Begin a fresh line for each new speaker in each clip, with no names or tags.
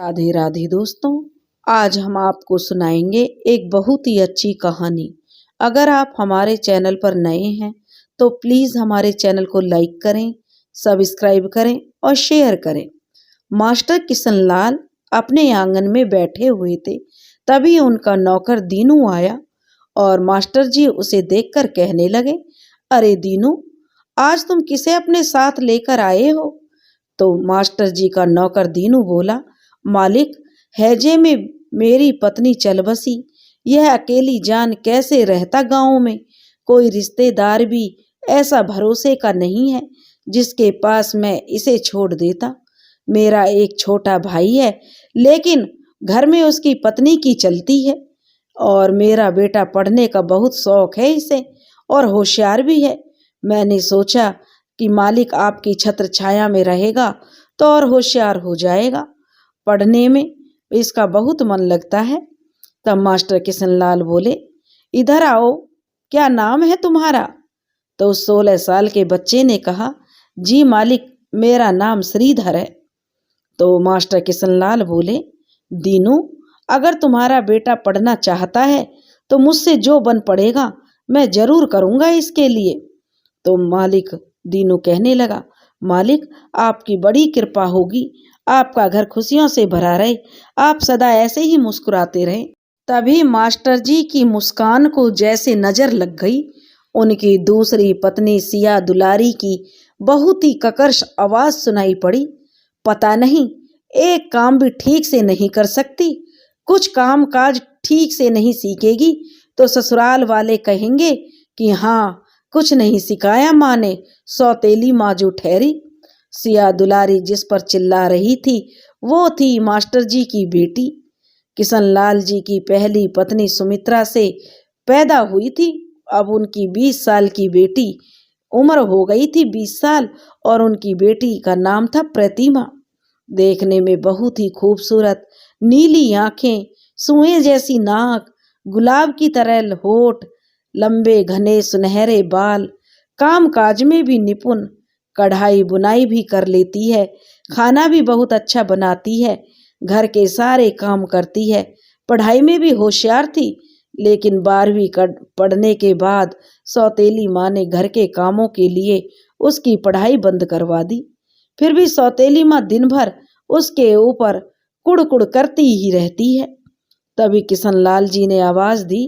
राधे राधे दोस्तों। आज हम आपको सुनाएंगे एक बहुत ही अच्छी कहानी। अगर आप हमारे चैनल पर नए हैं तो प्लीज़ हमारे चैनल को लाइक करें, सब्सक्राइब करें और शेयर करें। मास्टर किशनलाल अपने आंगन में बैठे हुए थे, तभी उनका नौकर दीनू आया और मास्टर जी उसे देखकर कहने लगे, अरे दीनू, आज तुम किसे अपने साथ लेकर आए हो? तो मास्टर जी का नौकर दीनू बोला, मालिक, हैजे में मेरी पत्नी चल बसी। यह अकेली जान कैसे रहता गांव में? कोई रिश्तेदार भी ऐसा भरोसे का नहीं है जिसके पास मैं इसे छोड़ देता। मेरा एक छोटा भाई है, लेकिन घर में उसकी पत्नी की चलती है। और मेरा बेटा पढ़ने का बहुत शौक है इसे, और होशियार भी है। मैंने सोचा कि मालिक आपकी छत्र छाया में रहेगा तो और होशियार हो जाएगा। पढ़ने में इसका बहुत मन लगता है। तब मास्टर किशनलाल बोले, इधर आओ, क्या नाम है तुम्हारा? तो 16 साल के बच्चे ने कहा, जी मालिक, मेरा नाम श्रीधर है। तो मास्टर किशनलाल बोले, दीनू, अगर तुम्हारा बेटा पढ़ना चाहता है तो मुझसे जो बन पड़ेगा मैं जरूर करूँगा इसके लिए। तो मालिक दीनू कहने लगा, मालिक, आपकी बड़ी कृपा होगी, आपका घर खुशियों से भरा रहे, आप सदा ऐसे ही मुस्कुराते रहें। तभी मास्टर जी की मुस्कान को जैसे नजर लग गई। उनकी दूसरी पत्नी सिया दुलारी की बहुत ही ककर्ष आवाज सुनाई पड़ी, पता नहीं एक काम भी ठीक से नहीं कर सकती, कुछ काम काज ठीक से नहीं सीखेगी तो ससुराल वाले कहेंगे कि हाँ, कुछ नहीं सिखाया माँ ने, सौतेली माँ जो ठहरी। सिया दुलारी जिस पर चिल्ला रही थी वो थी मास्टर जी की बेटी। किशनलाल जी की पहली पत्नी सुमित्रा से पैदा हुई थी। अब उनकी 20 साल की बेटी उम्र हो गई थी 20 साल, और उनकी बेटी का नाम था प्रतिमा। देखने में बहुत ही खूबसूरत, नीली आंखें, सुएं जैसी नाक, गुलाब की तरह होठ, लंबे घने सुनहरे बाल, काम काज में भी निपुण, कढ़ाई बुनाई भी कर लेती है, खाना भी बहुत अच्छा बनाती है, घर के सारे काम करती है, पढ़ाई में भी होशियार थी। लेकिन 12वीं पढ़ने के बाद सौतेली माँ ने घर के कामों के लिए उसकी पढ़ाई बंद करवा दी। फिर भी सौतेली माँ दिन भर उसके ऊपर कुड़ करती ही रहती है। तभी किशनलाल जी ने आवाज दी,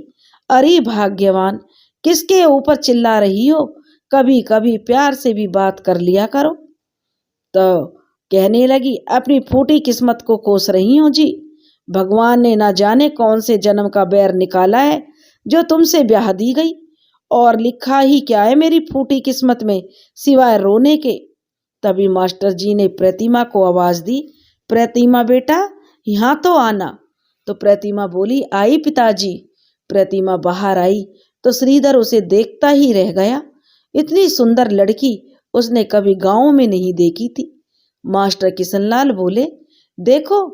अरे भाग्यवान, किसके ऊपर चिल्ला रही हो? कभी कभी प्यार से भी बात कर लिया करो। तो कहने लगी, अपनी फूटी किस्मत को कोस रही हो जी। भगवान ने ना जाने कौन से जन्म का बैर निकाला है जो तुमसे ब्याह दी गई, और लिखा ही क्या है मेरी फूटी किस्मत में सिवाय रोने के। तभी मास्टर जी ने प्रतिमा को आवाज दी, प्रतिमा बेटा, यहाँ तो आना। तो प्रतिमा बोली, आई पिताजी। प्रतिमा बाहर आई तो श्रीधर उसे देखता ही रह गया। इतनी सुंदर लड़की उसने कभी गांव में नहीं देखी थी। मास्टर किशनलाल बोले, देखो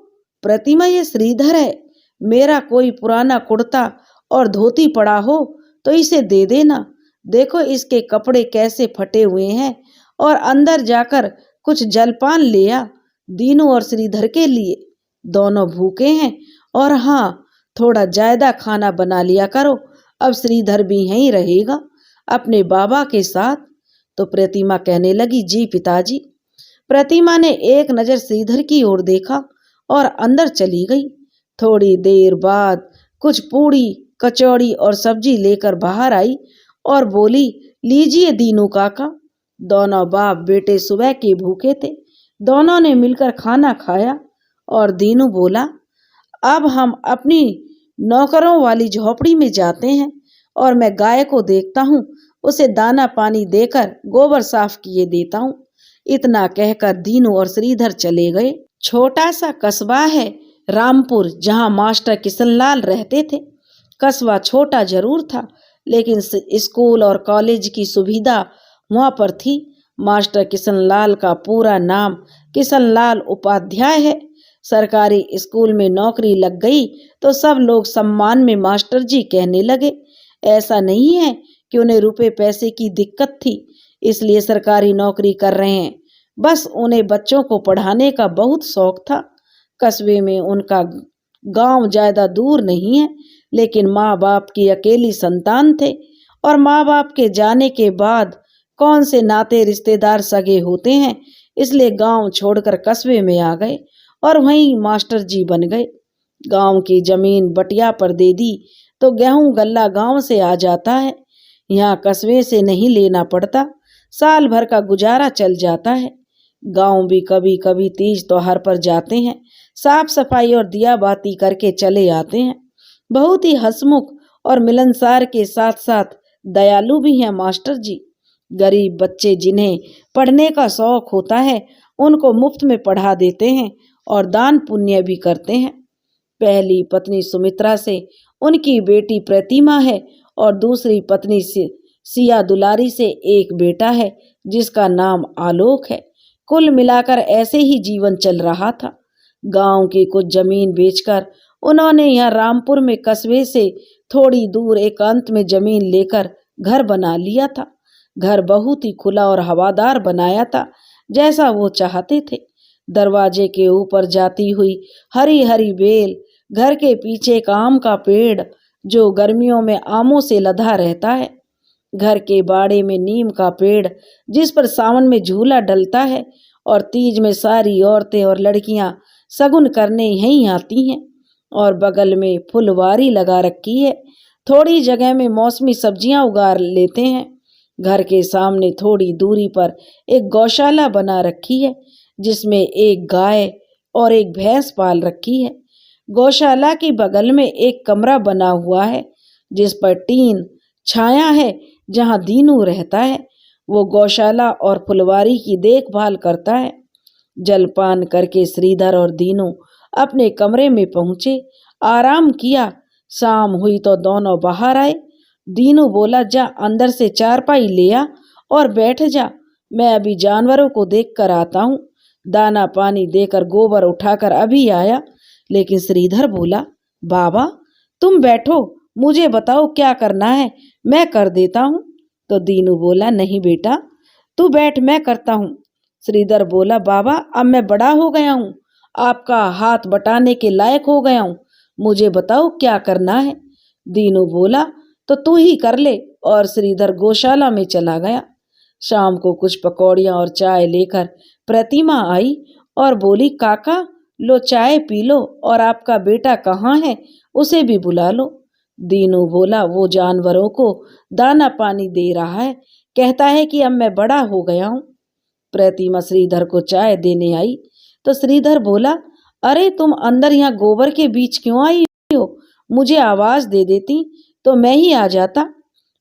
प्रतिमा, ये श्रीधर है। मेरा कोई पुराना कुर्ता और धोती पड़ा हो तो इसे दे देना। देखो इसके कपड़े कैसे फटे हुए हैं, और अंदर जाकर कुछ जलपान ले आ, दीनू और श्रीधर के लिए। दोनों भूखे हैं, और हाँ, थोड़ा ज्यादा खाना बना लिया करो। अब श्रीधर भी यहीं रहेगा अपने बाबा के साथ। तो प्रतिमा कहने लगी, जी पिताजी। प्रतिमा ने एक नजर श्रीधर की ओर देखा और अंदर चली गई। थोड़ी देर बाद कुछ पूड़ी, कचौड़ी और सब्जी लेकर बाहर आई और बोली, लीजिए दीनू काका। दोनों बाप बेटे सुबह के भूखे थे। दोनों ने मिलकर खाना खाया और दीनू बोला, अब हम अपनी नौकरों वाली झोपड़ी में जाते हैं और मैं गाय को देखता हूँ, उसे दाना पानी देकर गोबर साफ किए देता हूँ। इतना कहकर दीनू और श्रीधर चले गए। छोटा सा कस्बा है रामपुर, जहाँ मास्टर किशनलाल रहते थे। कस्बा छोटा जरूर था, लेकिन स्कूल और कॉलेज की सुविधा वहाँ पर थी। मास्टर किशनलाल का पूरा नाम किशनलाल उपाध्याय है। सरकारी स्कूल में नौकरी लग गई तो सब लोग सम्मान में मास्टर जी कहने लगे। ऐसा नहीं है कि उन्हें रुपए पैसे की दिक्कत थी इसलिए सरकारी नौकरी कर रहे हैं, बस उन्हें बच्चों को पढ़ाने का बहुत शौक था। कस्बे में उनका गांव ज्यादा दूर नहीं है, लेकिन माँ बाप की अकेली संतान थे और माँ बाप के जाने के बाद कौन से नाते रिश्तेदार सगे होते हैं, इसलिए गांव छोड़कर कस्बे में आ गए और वहीं मास्टर जी बन गए। गांव की जमीन बटिया पर दे दी तो गेहूं गल्ला गांव से आ जाता है, यहाँ कस्बे से नहीं लेना पड़ता, साल भर का गुजारा चल जाता है। गांव भी कभी कभी तीज त्योहार पर जाते हैं, साफ सफाई और दिया बाती करके चले आते हैं। बहुत ही हंसमुख और मिलनसार के साथ साथ दयालु भी हैं मास्टर जी। गरीब बच्चे जिन्हें पढ़ने का शौक होता है उनको मुफ्त में पढ़ा देते हैं और दान पुण्य भी करते हैं। पहली पत्नी सुमित्रा से उनकी बेटी प्रतिमा है और दूसरी पत्नी से सिया दुलारी से एक बेटा है जिसका नाम आलोक है। कुल मिलाकर ऐसे ही जीवन चल रहा था। गांव की कुछ जमीन बेचकर उन्होंने यहाँ रामपुर में कस्बे से थोड़ी दूर एकांत में जमीन लेकर घर बना लिया था। घर बहुत ही खुला और हवादार बनाया था, जैसा वो चाहते थे। दरवाजे के ऊपर जाती हुई हरी हरी बेल, घर के पीछे एक आम का पेड़ जो गर्मियों में आमों से लदा रहता है, घर के बाड़े में नीम का पेड़ जिस पर सावन में झूला डलता है और तीज में सारी औरतें और लड़कियां शगुन करने यहीं आती हैं, और बगल में फुलवारी लगा रखी है। थोड़ी जगह में मौसमी सब्जियां उगा लेते हैं। घर के सामने थोड़ी दूरी पर एक गौशाला बना रखी है जिसमें एक गाय और एक भैंस पाल रखी है। गौशाला के बगल में एक कमरा बना हुआ है जिस पर टीन छाया है, जहां दीनू रहता है। वो गौशाला और फुलवारी की देखभाल करता है। जलपान करके श्रीधर और दीनू अपने कमरे में पहुंचे, आराम किया। शाम हुई तो दोनों बाहर आए। दीनू बोला, जा अंदर से चारपाई ले आ और बैठ जा, मैं अभी जानवरों को देख कर आता हूँ। दाना पानी देकर गोबर उठाकर अभी आया। लेकिन श्रीधर बोला, बाबा तुम बैठो, मुझे बताओ क्या करना है, मैं कर देता हूँ। तो दीनू बोला, नहीं बेटा तू बैठ, मैं करता हूँ। श्रीधर बोला, बाबा अब मैं बड़ा हो गया हूँ, आपका हाथ बटाने के लायक हो गया हूँ, मुझे बताओ क्या करना है। दीनू बोला, तो तू ही कर ले, और श्रीधर गौशाला में चला गया। शाम को कुछ पकौड़ियाँ और चाय लेकर प्रतिमा आई और बोली, काका लो चाय पी लो, और आपका बेटा कहाँ है, उसे भी बुला लो। दीनू बोला, वो जानवरों को दाना पानी दे रहा है, कहता है कि अब मैं बड़ा हो गया हूँ। प्रतिमा श्रीधर को चाय देने आई तो श्रीधर बोला, अरे तुम अंदर यहाँ गोबर के बीच क्यों आई हो, मुझे आवाज दे देती तो मैं ही आ जाता।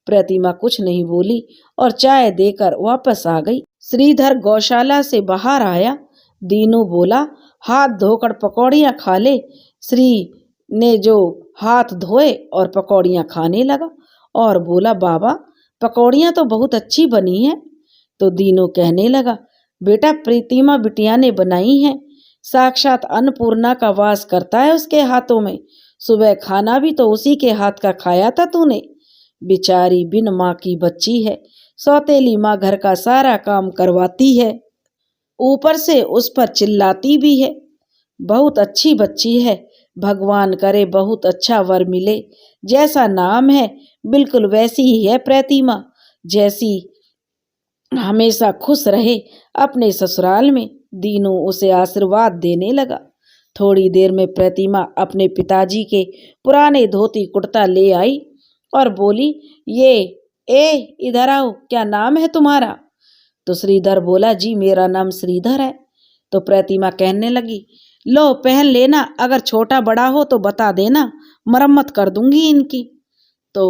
प्रतिमा कुछ नहीं बोली और चाय देकर वापस आ गई। श्रीधर गौशाला से बाहर आया। दीनू बोला, हाथ धोकर पकौड़ियाँ खा ले। श्री ने जो हाथ धोए और पकौड़ियाँ खाने लगा और बोला, बाबा पकौड़ियाँ तो बहुत अच्छी बनी हैं। तो दीनू कहने लगा, बेटा प्रतिमा बिटिया ने बनाई हैं, साक्षात अन्नपूर्णा का वास करता है उसके हाथों में, सुबह खाना भी तो उसी के हाथ का खाया था तूने। बेचारी बिन माँ की बच्ची है, सौतेली माँ घर का सारा काम करवाती है, ऊपर से उस पर चिल्लाती भी है। बहुत अच्छी बच्ची है, भगवान करे बहुत अच्छा वर मिले। जैसा नाम है बिल्कुल वैसी ही है प्रतिमा, जैसी हमेशा खुश रहे अपने ससुराल में। दीनू उसे आशीर्वाद देने लगा। थोड़ी देर में प्रतिमा अपने पिताजी के पुराने धोती कुर्ता ले आई और बोली, इधर आओ, क्या नाम है तुम्हारा। तो श्रीधर बोला, जी मेरा नाम श्रीधर है। तो प्रतिमा कहने लगी, लो पहन लेना, अगर छोटा बड़ा हो तो बता देना, मरम्मत कर दूंगी इनकी। तो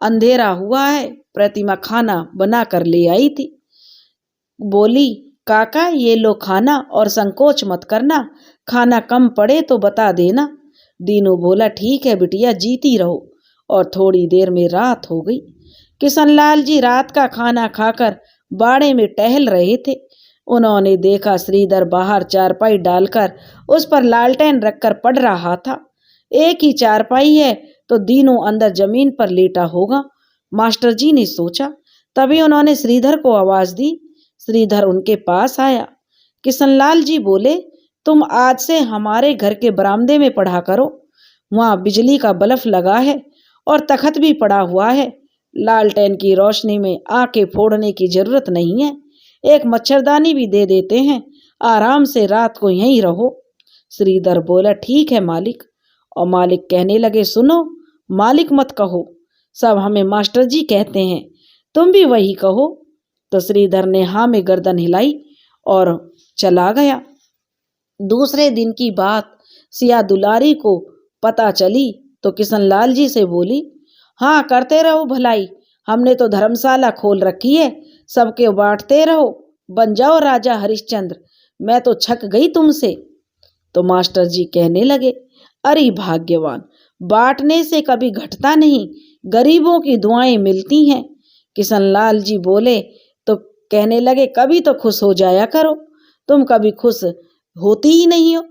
अंधेरा हुआ है, प्रतिमा खाना बना कर ले आई थी। बोली, काका ये लो खाना और संकोच मत करना, खाना कम पड़े तो बता देना। दीनू बोला, ठीक है बिटिया, जीती रहो। और थोड़ी देर में रात हो गई। किशनलाल जी रात का खाना खाकर बाड़े में टहल रहे थे। उन्होंने देखा श्रीधर बाहर चारपाई डालकर उस पर लालटेन रखकर पढ़ रहा था। एक ही चारपाई है तो दीनू अंदर जमीन पर लेटा होगा, मास्टर जी ने सोचा। तभी उन्होंने श्रीधर को आवाज दी। श्रीधर उनके पास आया। किशनलाल जी बोले, तुम आज से हमारे घर के बरामदे में पढ़ा करो। वहाँ बिजली का बल्ब लगा है और तख्त भी पड़ा हुआ है। लालटेन की रोशनी में आंखें फोड़ने की जरूरत नहीं है। एक मच्छरदानी भी दे देते हैं, आराम से रात को यहीं रहो। श्रीधर बोला, ठीक है मालिक। और मालिक कहने लगे, सुनो, मालिक मत कहो, सब हमें मास्टर जी कहते हैं, तुम भी वही कहो। तो श्रीधर ने हाँ में गर्दन हिलाई और चला गया। दूसरे दिन की बात सिया दुलारी को पता चली तो किशन लाल जी से बोली, हाँ करते रहो भलाई, हमने तो धर्मशाला खोल रखी है, सबके बांटते रहो, बन जाओ राजा हरिश्चंद्र, मैं तो छक गई तुमसे। तो मास्टर जी कहने लगे, अरे भाग्यवान, बांटने से कभी घटता नहीं, गरीबों की दुआएं मिलती हैं। किशन लाल जी बोले तो कहने लगे, कभी तो खुश हो जाया करो, तुम कभी खुश होती ही नहीं हो।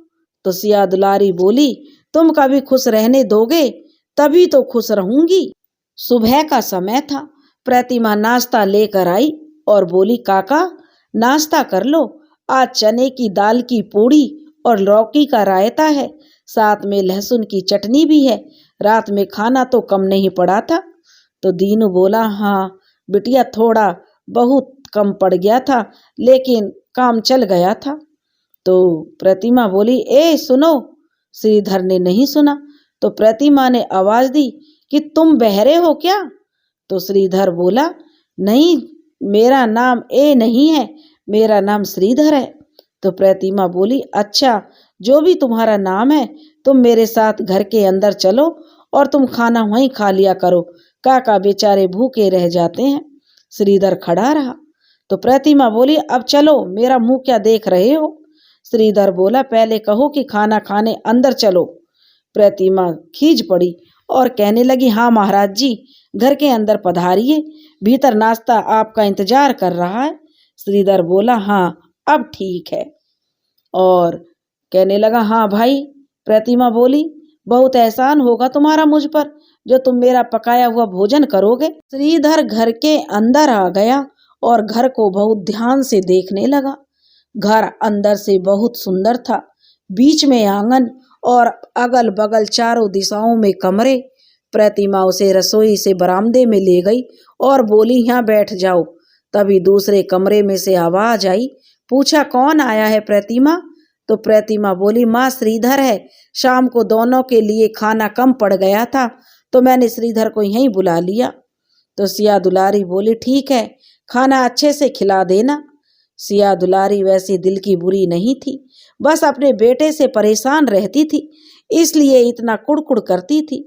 तो सिया दुलारी बोली, तुम कभी खुश रहने दोगे तभी तो खुश रहूंगी। सुबह का समय था। प्रतिमा नाश्ता लेकर आई और बोली, काका नाश्ता कर लो, आज चने की दाल की पूड़ी और लौकी का रायता है, साथ में लहसुन की चटनी भी है, रात में खाना तो कम नहीं पड़ा था। तो दीनू बोला, हाँ बिटिया, थोड़ा बहुत कम पड़ गया था, लेकिन काम चल गया था। तो प्रतिमा बोली, ए सुनो। श्रीधर ने नहीं सुना तो प्रतिमा ने आवाज दी कि तुम बहरे हो क्या? तो श्रीधर बोला, नहीं, मेरा नाम ए नहीं है, मेरा नाम श्रीधर है। तो प्रतिमा बोली, अच्छा, जो भी तुम्हारा नाम है, तुम मेरे साथ घर के अंदर चलो और तुम खाना वहीं खा लिया करो, काका बेचारे भूखे रह जाते हैं। श्रीधर खड़ा रहा। तो प्रतिमा बोली, अब चलो, मेरा मुंह क्या देख रहे हो? श्रीधर बोला, पहले कहो कि खाना खाने अंदर चलो। प्रतिमा खींच पड़ी और कहने लगी, हाँ महाराज जी, घर के अंदर पधारिए, भीतर नाश्ता आपका इंतजार कर रहा है। श्रीधर बोला, हाँ अब ठीक है। और कहने लगा, हाँ भाई। प्रतिमा बोली, बहुत एहसान होगा तुम्हारा मुझ पर, जो तुम मेरा पकाया हुआ भोजन करोगे। श्रीधर घर के अंदर आ गया और घर को बहुत ध्यान से देखने लगा। घर अंदर से बहुत सुंदर था, बीच में आंगन और अगल बगल चारों दिशाओं में कमरे। प्रतिमा उसे रसोई से बरामदे में ले गई और बोली, यहाँ बैठ जाओ। तभी दूसरे कमरे में से आवाज आई। पूछा, कौन आया है प्रतिमा? तो प्रतिमा बोली, माँ श्रीधर है, शाम को दोनों के लिए खाना कम पड़ गया था तो मैंने श्रीधर को यहीं बुला लिया। तो सिया दुलारी बोली, ठीक है, खाना अच्छे से खिला देना। सिया दुलारी वैसे दिल की बुरी नहीं थी, बस अपने बेटे से परेशान रहती थी, इसलिए इतना कुड़कुड़ करती थी।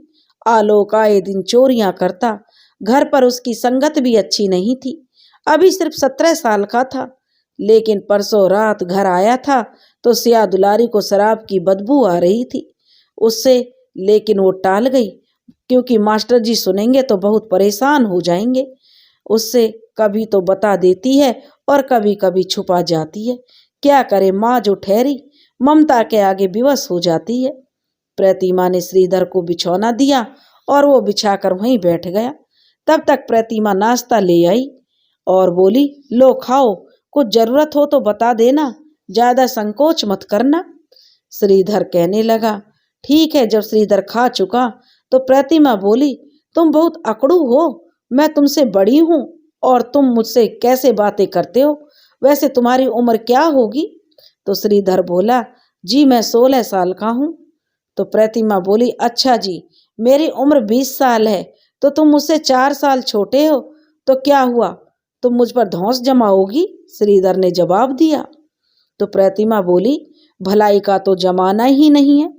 आलोक आए दिन चोरियां करता, घर पर उसकी संगत भी अच्छी नहीं थी। अभी सिर्फ 17 साल का था, लेकिन परसों रात घर आया था तो सिया दुलारी को शराब की बदबू आ रही थी उससे, लेकिन वो टाल गई, क्योंकि मास्टर जी सुनेंगे तो बहुत परेशान हो जाएंगे उससे। कभी तो बता देती है और कभी कभी छुपा जाती है। क्या करे, माँ जो ठहरी ममता के आगे विवश हो जाती है। प्रतिमा ने श्रीधर को बिछौना दिया और वो बिछाकर वहीं बैठ गया। तब तक प्रतिमा नाश्ता ले आई और बोली, लो खाओ, कुछ जरूरत हो तो बता देना, ज्यादा संकोच मत करना। श्रीधर कहने लगा, ठीक है। जब श्रीधर खा चुका तो प्रतिमा बोली, तुम बहुत अकड़ू हो, मैं तुमसे बड़ी हूँ और तुम मुझसे कैसे बातें करते हो? वैसे तुम्हारी उम्र क्या होगी? तो श्रीधर बोला, जी मैं 16 साल का हूँ। तो प्रतिमा बोली, अच्छा जी, मेरी उम्र 20 साल है तो तुम मुझसे 4 साल छोटे हो, तो क्या हुआ, तुम मुझ पर धौंस जमाओगी? श्रीधर ने जवाब दिया। तो प्रतिमा बोली, भलाई का तो जमाना ही नहीं है।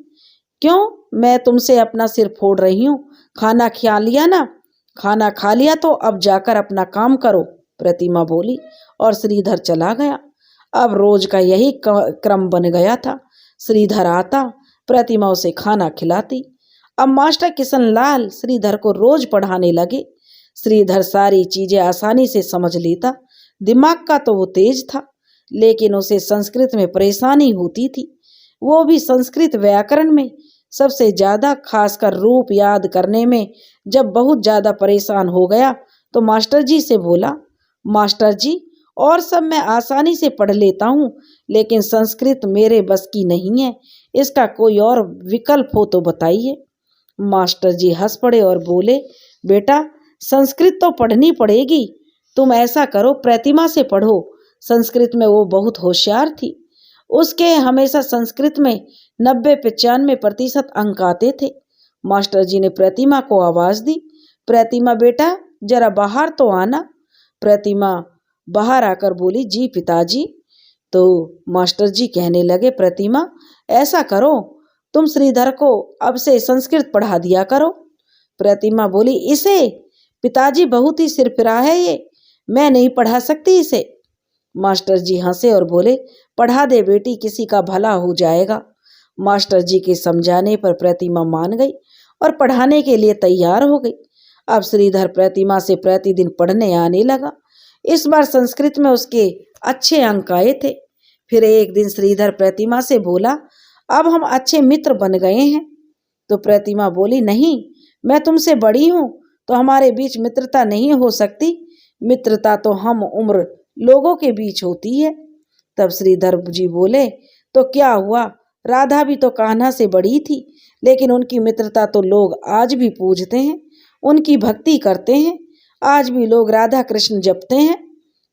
क्यों, मैं तुमसे अपना सिर फोड़ रही हूँ? खाना खा लिया ना? खाना खा लिया तो अब जाकर अपना काम करो, प्रतिमा बोली और श्रीधर चला गया। अब रोज का यही क्रम बन गया था। श्रीधर आता, प्रतिमा उसे खाना खिलाती। अब मास्टर किशन लाल श्रीधर को रोज पढ़ाने लगे। श्रीधर सारी चीजें आसानी से समझ लेता, दिमाग का तो वो तेज था, लेकिन उसे संस्कृत में परेशानी होती थी, वो भी संस्कृत व्याकरण में, सबसे ज्यादा खासकर रूप याद करने में। जब बहुत ज्यादा परेशान हो गया तो मास्टर जी से बोला, मास्टर जी और सब मैं आसानी से पढ़ लेता हूँ, लेकिन संस्कृत मेरे बस की नहीं है। इसका कोई और विकल्प हो तो बताइए। मास्टर जी हंस पड़े और बोले, बेटा संस्कृत तो पढ़नी पड़ेगी। तुम ऐसा करो, प्रतिमा से पढ़ो। संस्कृत में वो बहुत होशियार थी। उसके हमेशा संस्कृत में 90-95% अंक आते थे। मास्टर जी ने प्रतिमा को आवाज दी, प्रतिमा बेटा जरा बाहर तो आना। प्रतिमा बाहर आकर बोली, जी पिताजी। तो मास्टर जी कहने लगे, प्रतिमा ऐसा करो, तुम श्रीधर को अब से संस्कृत पढ़ा दिया करो। प्रतिमा बोली, इसे? पिताजी बहुत ही सिरफिरा है ये, मैं नहीं पढ़ा सकती इसे। मास्टर जी हंसे और बोले, पढ़ा दे बेटी, किसी का भला हो जाएगा। मास्टर जी के समझाने पर प्रतिमा मान गई और पढ़ाने के लिए तैयार हो गई। अब श्रीधर प्रतिमा से प्रतिदिन पढ़ने आने लगा। इस बार संस्कृत में उसके अच्छे अंक आए थे। फिर एक दिन श्रीधर प्रतिमा से बोला, अब हम अच्छे मित्र बन गए हैं। तो प्रतिमा बोली, नहीं, मैं तुमसे बड़ी हूँ तो हमारे बीच मित्रता नहीं हो सकती। मित्रता तो हम उम्र लोगों के बीच होती है। तब श्रीधर जी बोले, तो क्या हुआ, राधा भी तो कान्हा से बड़ी थी, लेकिन उनकी मित्रता तो लोग आज भी पूजते हैं, उनकी भक्ति करते हैं। आज भी लोग राधा कृष्ण जपते हैं।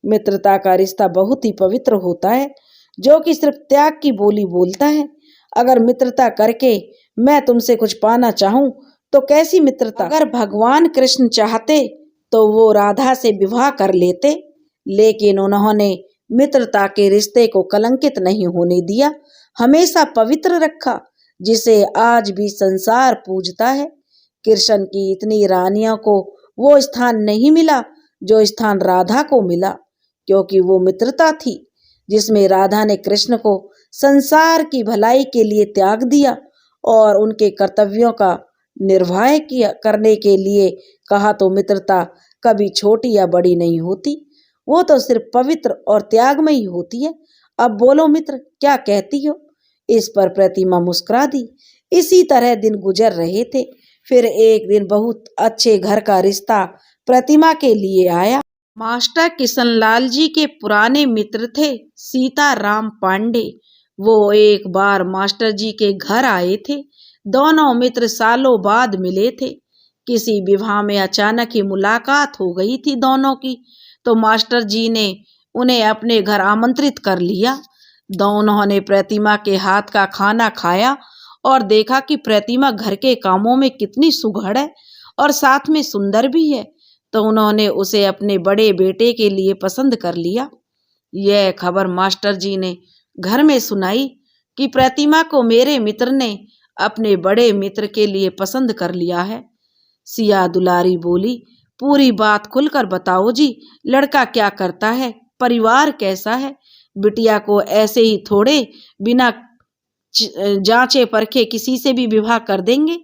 मित्रता का रिश्ता बहुत ही पवित्र होता है, जो कि सिर्फ त्याग की बोली बोलता है। अगर मित्रता करके मैं तुमसे कुछ पाना चाहूं तो कैसी मित्रता? अगर भगवान कृष्ण चाहते तो वो राधा से विवाह कर लेते, लेकिन उन्होंने मित्रता के रिश्ते को कलंकित नहीं होने दिया, हमेशा पवित्र रखा, जिसे आज भी संसार पूजता है। कृष्ण की इतनी रानियों को वो स्थान नहीं मिला जो स्थान राधा को मिला, क्योंकि वो मित्रता थी जिसमें राधा ने कृष्ण को संसार की भलाई के लिए त्याग दिया और उनके कर्तव्यों का निर्वाह किया करने के लिए कहा। तो मित्रता कभी छोटी या बड़ी नहीं होती, वो तो सिर्फ पवित्र और त्यागमयी होती है। अब बोलो मित्र, क्या कहती हो? इस पर प्रतिमा मुस्कुरा दी। इसी तरह दिन गुजर रहे थे। फिर एक दिन बहुत अच्छे घर का रिश्ता प्रतिमा के लिए आया। मास्टर किशनलाल जी के पुराने मित्र थे सीताराम पांडे। वो एक बार मास्टर जी के घर आए थे। दोनों मित्र सालों बाद मिले थे। किसी विवाह में अचानक ही मुलाकात हो गई थी दोनों की, तो मास्टर जी ने उन्हें अपने घर आमंत्रित कर लिया। दोनों ने प्रतिमा के हाथ का खाना खाया और देखा कि प्रतिमा घर के कामों में कितनी सुघड़ है और साथ में सुंदर भी है, तो उन्होंने उसे अपने बड़े बेटे के लिए पसंद कर लिया। यह खबर मास्टर जी ने घर में सुनाई कि प्रतिमा को मेरे मित्र ने अपने बड़े मित्र के लिए पसंद कर लिया है। सिया दुलारी बोली, पूरी बात खुलकर बताओ जी, लड़का क्या करता है, परिवार कैसा है? बिटिया को ऐसे ही थोड़े बिना जांचे परखे किसी से भी विवाह कर देंगे?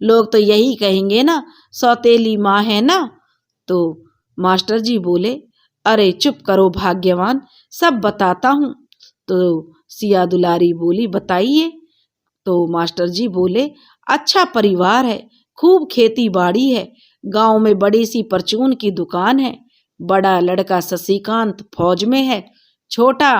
लोग तो यही कहेंगे ना, सौतेली माँ है ना। तो मास्टर जी बोले, अरे चुप करो भाग्यवान, सब बताता हूँ। तो सिया दुलारी बोली, बताइए। तो मास्टर जी बोले, अच्छा परिवार है, खूब खेती बाड़ी है, गांव में बड़ी सी परचून की दुकान है, बड़ा लड़का शशिकांत फौज में है, छोटा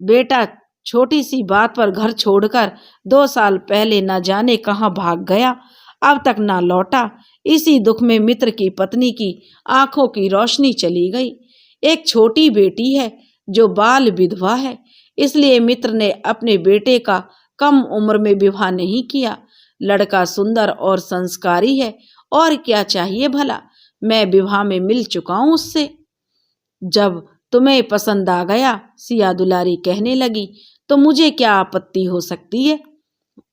बेटा छोटी सी बात पर घर छोड़कर 2 साल पहले न जाने कहाँ भाग गया, अब तक ना लौटा। इसी दुख में मित्र की पत्नी की आंखों की रोशनी चली गई। एक छोटी बेटी है जो बाल विधवा है, इसलिए मित्र ने अपने बेटे का कम उम्र में विवाह नहीं किया। लड़का सुंदर और संस्कारी है, और क्या चाहिए भला? मैं विवाह में मिल चुका हूं उससे। जब तुम्हें पसंद आ गया, सिया दुलारी कहने लगी, तो मुझे क्या आपत्ति हो सकती है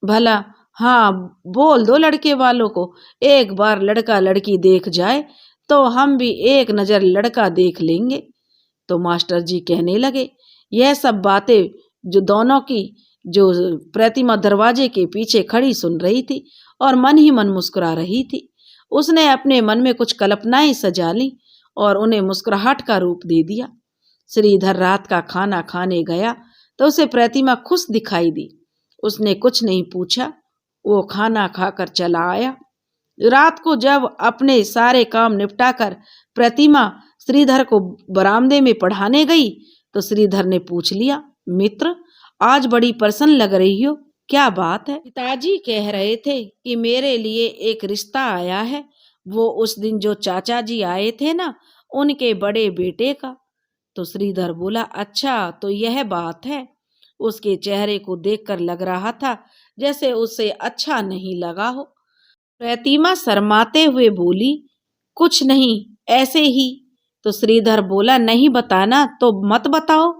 भला? हाँ, बोल दो लड़के वालों को, एक बार लड़का लड़की देख जाए तो हम भी एक नज़र लड़का देख लेंगे। तो मास्टर जी कहने लगे, यह सब बातें जो दोनों की जो प्रतिमा दरवाजे के पीछे खड़ी सुन रही थी और मन ही मन मुस्कुरा रही थी। उसने अपने मन में कुछ कल्पनाएं सजा ली और उन्हें मुस्कुराहट का रूप दे दिया। श्रीधर रात का खाना खाने गया तो उसे प्रतिमा खुश दिखाई दी। उसने कुछ नहीं पूछा, वो खाना खाकर चला आया। रात को जब अपने सारे काम निपटाकर प्रतिमा श्रीधर को बरामदे में पढ़ाने गई तो श्रीधर ने पूछ लिया, मित्र आज बड़ी प्रसन्न लग रही हो, क्या बात है? पिताजी कह रहे थे कि मेरे लिए एक रिश्ता आया है, वो उस दिन जो चाचा जी आए थे ना, उनके बड़े बेटे का। तो श्रीधर बोला, अच्छा तो यह बात है। उसके चेहरे को देखकर लग रहा था जैसे उसे अच्छा नहीं लगा हो। प्रतिमा शर्माते हुए बोली, कुछ नहीं, ऐसे ही। तो श्रीधर बोला, नहीं बताना तो मत बताओ।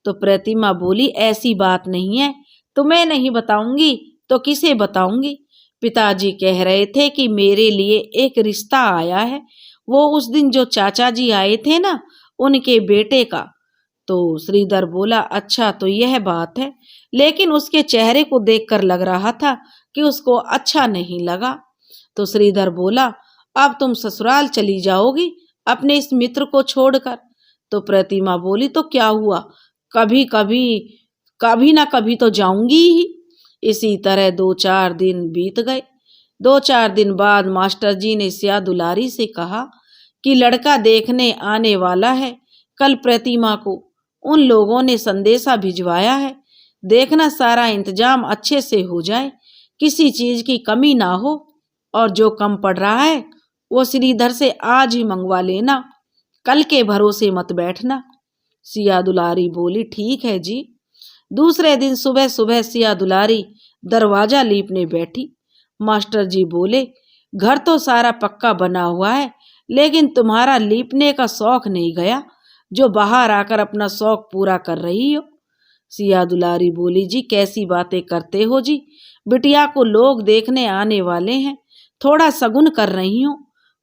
तो प्रतिमा बोली, ऐसी बात नहीं है, तुम्हें नहीं बताऊंगी तो किसे बताऊंगी? पिताजी कह रहे थे कि मेरे लिए एक रिश्ता आया है, वो उस दिन जो चाचा जी आए थे ना, उनके बेटे का। तो श्रीधर बोला, अच्छा तो यह बात है। लेकिन उसके चेहरे को देखकर लग रहा था कि उसको अच्छा नहीं लगा। तो श्रीधर बोला, अब तुम ससुराल चली जाओगी अपने इस मित्र को छोड़कर? तो प्रतिमा बोली, तो क्या हुआ, कभी कभी कभी ना कभी तो जाऊंगी ही। इसी तरह 2-4 दिन बीत गए। 2-4 दिन बाद मास्टर जी ने सिया दुलारी से कहा कि लड़का देखने आने वाला है कल प्रतिमा को। उन लोगों ने संदेशा भिजवाया है, देखना सारा इंतजाम अच्छे से हो जाए, किसी चीज की कमी ना हो, और जो कम पड़ रहा है वो श्रीधर से आज ही मंगवा लेना, कल के भरोसे मत बैठना। सिया दुलारी बोली, ठीक है जी। दूसरे दिन सुबह सुबह सिया दुलारी दरवाजा लीपने बैठी। मास्टर जी बोले, घर तो सारा पक्का बना हुआ है, लेकिन तुम्हारा लीपने का शौक नहीं गया, जो बाहर आकर अपना शौक पूरा कर रही हो। सिया दुलारी बोली, जी कैसी बातें करते हो जी, बिटिया को लोग देखने आने वाले हैं, थोड़ा सगुन कर रही हूँ,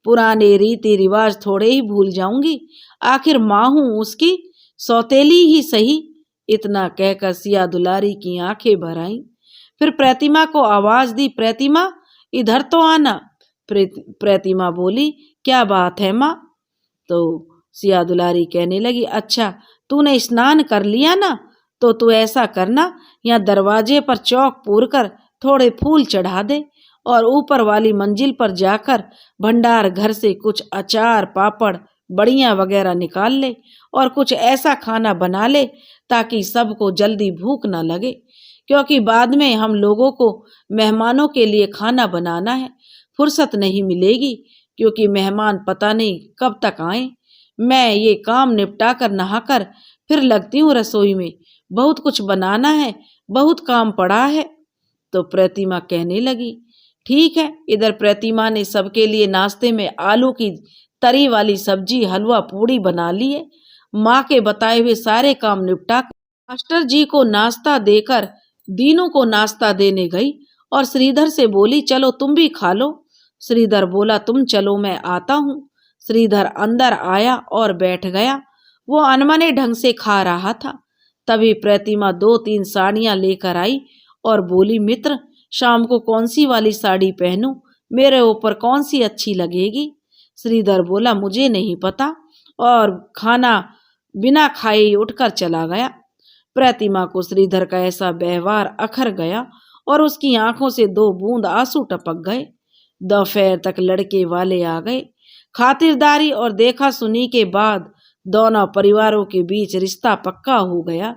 पुराने रीति रिवाज थोड़े ही भूल जाऊंगी, आखिर माँ हूँ उसकी, सौतेली ही सही। इतना कहकर सिया दुलारी की आंखें भर आईं। फिर प्रतिमा को आवाज दी, प्रतिमा इधर तो आना। प्रतिमा बोली, क्या बात है माँ? तो सिया दुलारी कहने लगी, अच्छा तूने स्नान कर लिया ना, तो तू ऐसा करना, यहाँ दरवाजे पर चौक पूर कर थोड़े फूल चढ़ा दे, और ऊपर वाली मंजिल पर जाकर भंडार घर से कुछ अचार पापड़ बड़ियां वगैरह निकाल ले, और कुछ ऐसा खाना बना ले ताकि सबको जल्दी भूख ना लगे, क्योंकि बाद में हम लोगों को मेहमानों के लिए खाना बनाना है, फुर्सत नहीं मिलेगी, क्योंकि मेहमान पता नहीं कब तक आए। मैं ये काम निपटा कर नहाकर फिर लगती हूँ रसोई में, बहुत कुछ बनाना है, बहुत काम पड़ा है। तो प्रतिमा कहने लगी, ठीक है। इधर प्रतिमा ने सबके लिए नाश्ते में आलू की तरी वाली सब्जी, हलवा पूड़ी बना लिए। माँ के बताए हुए सारे काम निपटा मास्टर जी को नाश्ता देकर दीनू को नाश्ता देने गई, और श्रीधर से बोली, चलो तुम भी खा लो। श्रीधर बोला, तुम चलो मैं आता हूँ। श्रीधर अंदर आया और बैठ गया। वो अनमने ढंग से खा रहा था। तभी प्रतिमा 2-3 साड़ियां लेकर आई और बोली, मित्र शाम को कौन सी वाली साड़ी पहनूं, मेरे ऊपर कौन सी अच्छी लगेगी? श्रीधर बोला, मुझे नहीं पता, और खाना बिना खाए ही उठकर चला गया। प्रतिमा को श्रीधर का ऐसा व्यवहार अखर गया और उसकी आंखों से 2 बूंद आंसू टपक गए। दोपहर तक लड़के वाले आ गए। खातिरदारी और देखा सुनी के बाद दोनों परिवारों के बीच रिश्ता पक्का हो गया।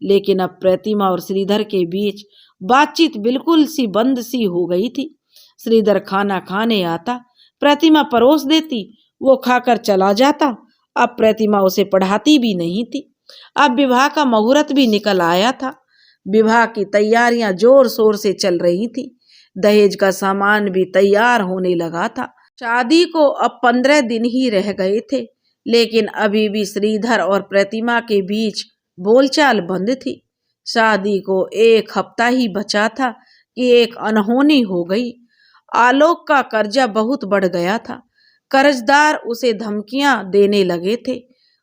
लेकिन अब प्रतिमा और श्रीधर के बीच बातचीत बिल्कुल सी बंद सी हो गई थी। श्रीधर खाना खाने आता, प्रतिमा परोस देती, वो खाकर चला जाता। अब प्रतिमा उसे पढ़ाती भी नहीं थी। अब विवाह का मुहूर्त भी निकल आया था। विवाह की तैयारियां जोर शोर से चल रही थी। दहेज का सामान भी तैयार होने लगा था। शादी को अब 15 दिन ही रह गए थे, लेकिन अभी भी श्रीधर और प्रतिमा के बीच बोलचाल बंद थी। शादी को 1 हफ्ता ही बचा था कि एक अनहोनी हो गई। आलोक का कर्जा बहुत बढ़ गया था। कर्जदार उसे धमकियां देने लगे थे।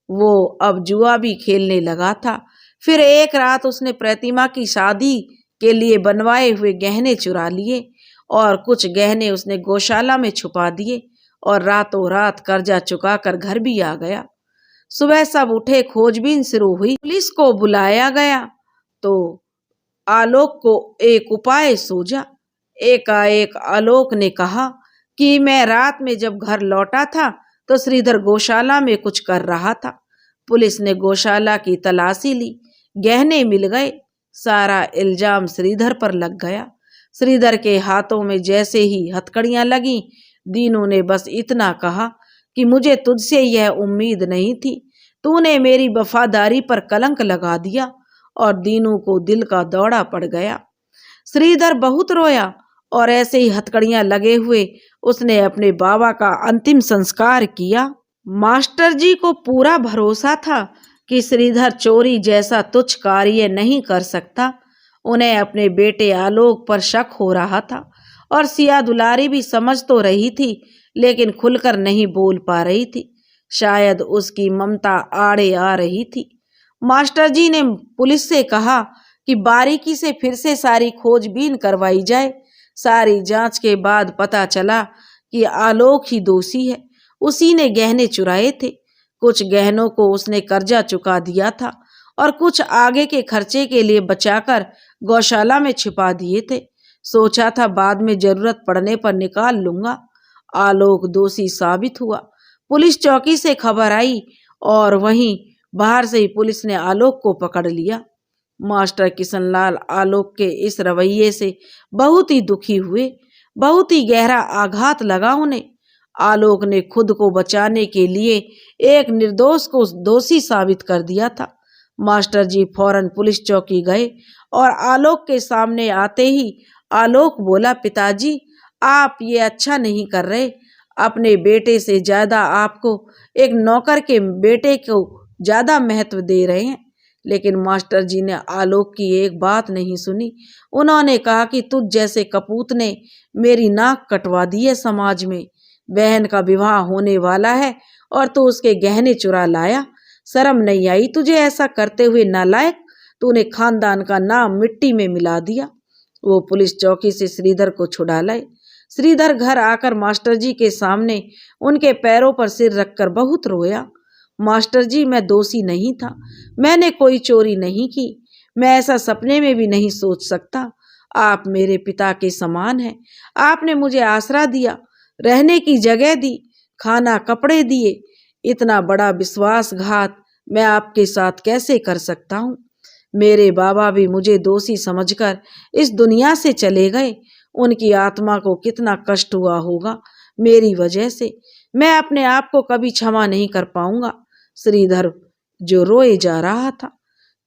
वो अब जुआ भी खेलने लगा था। फिर एक रात उसने प्रतिमा की शादी के लिए बनवाए हुए गहने चुरा लिए, और कुछ गहने उसने गौशाला में छुपा दिए, और रातों रात कर्जा चुकाकर घर भी आ गया। सुबह सब उठे, खोजबीन शुरू हुई, पुलिस को बुलाया गया। तो आलोक को एक उपाय सूझा। एकाएक आलोक ने कहा कि मैं रात में जब घर लौटा था तो श्रीधर गौशाला में कुछ कर रहा था। पुलिस ने गौशाला की तलाशी ली, गहने मिल गए, सारा इल्जाम श्रीधर पर लग गया। श्रीधर के हाथों में जैसे ही हथकड़ियां लगी, दीनू ने बस इतना कहा कि मुझे तुझसे यह उम्मीद नहीं थी, तूने मेरी वफादारी पर कलंक लगा दिया। और दीनू को दिल का दौड़ा पड़ गया। श्रीधर बहुत रोया और ऐसे ही हथकड़ियां लगे हुए उसने अपने बाबा का अंतिम संस्कार किया। मास्टर जी को पूरा भरोसा था कि श्रीधर चोरी जैसा तुच्छ कार्य नहीं कर सकता। उन्हें अपने बेटे आलोक पर शक हो रहा था और सिया दुलारी भी समझ तो रही थी, लेकिन खुलकर नहीं बोल पा रही थी। शायद उसकी ममता आड़े आ रही थी। मास्टर जी ने पुलिस से कहा कि बारीकी से फिर से सारी खोजबीन करवाई जाए। सारी जांच के बाद पता चला कि आलोक ही दोषी है। उसी ने गहने चुराए थे। कुछ गहनों को उसने कर्जा चुका दिया था और कुछ आगे के खर्चे के लिए बचाकर गौशाला में छिपा दिए थे। सोचा था बाद में जरूरत पड़ने पर निकाल लूंगा। आलोक दोषी साबित हुआ। पुलिस चौकी से खबर आई और वहीं बाहर से ही पुलिस ने आलोक को पकड़ लिया। मास्टर किशनलाल आलोक के इस रवैये से बहुत ही दुखी हुए। बहुत ही गहरा आघात लगा उन्हें। आलोक ने खुद को बचाने के लिए एक निर्दोष को दोषी साबित कर दिया था। मास्टर जी फौरन पुलिस चौकी गए और आलोक के सामने आते ही आलोक बोला, पिताजी आप ये अच्छा नहीं कर रहे। अपने बेटे से ज्यादा आपको एक नौकर के बेटे को ज्यादा महत्व दे रहे हैं। लेकिन मास्टर जी ने आलोक की एक बात नहीं सुनी। उन्होंने कहा कि तुझ जैसे कपूत ने मेरी नाक कटवा दी है समाज में। बहन का विवाह होने वाला है और तू उसके गहने चुरा लाया। शर्म नहीं आई तुझे ऐसा करते हुए? नालायक, तूने खानदान का नाम मिट्टी में मिला दिया। वो पुलिस चौकी से श्रीधर को छुड़ा लाए। श्रीधर घर आकर मास्टर जी के सामने उनके पैरों पर सिर रखकर बहुत रोया। मास्टर जी मैं दोषी नहीं था, मैंने कोई चोरी नहीं की, मैं ऐसा सपने में भी नहीं सोच सकता। आप मेरे पिता के समान हैं। आपने मुझे आसरा दिया, रहने की जगह दी, खाना कपड़े दिए। इतना बड़ा विश्वासघात मैं आपके साथ कैसे कर सकता हूँ? मेरे बाबा भी मुझे दोषी समझकर इस दुनिया से चले गए। उनकी आत्मा को कितना कष्ट हुआ होगा मेरी वजह से। मैं अपने आप को कभी क्षमा नहीं कर पाऊंगा। श्रीधर जो रोए जा रहा था।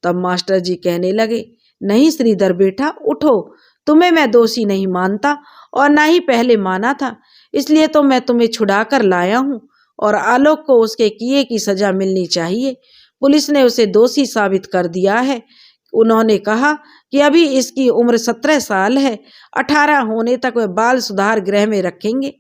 तब मास्टर जी कहने लगे, नहीं श्रीधर बेटा उठो, तुम्हें मैं दोषी नहीं मानता और ना ही पहले माना था। इसलिए तो मैं तुम्हें छुड़ा कर लाया हूँ और आलोक को उसके किए की सजा मिलनी चाहिए। पुलिस ने उसे दोषी साबित कर दिया है। उन्होंने कहा कि अभी इसकी उम्र 17 साल है, 18 होने तक वह बाल सुधार गृह में रखेंगे।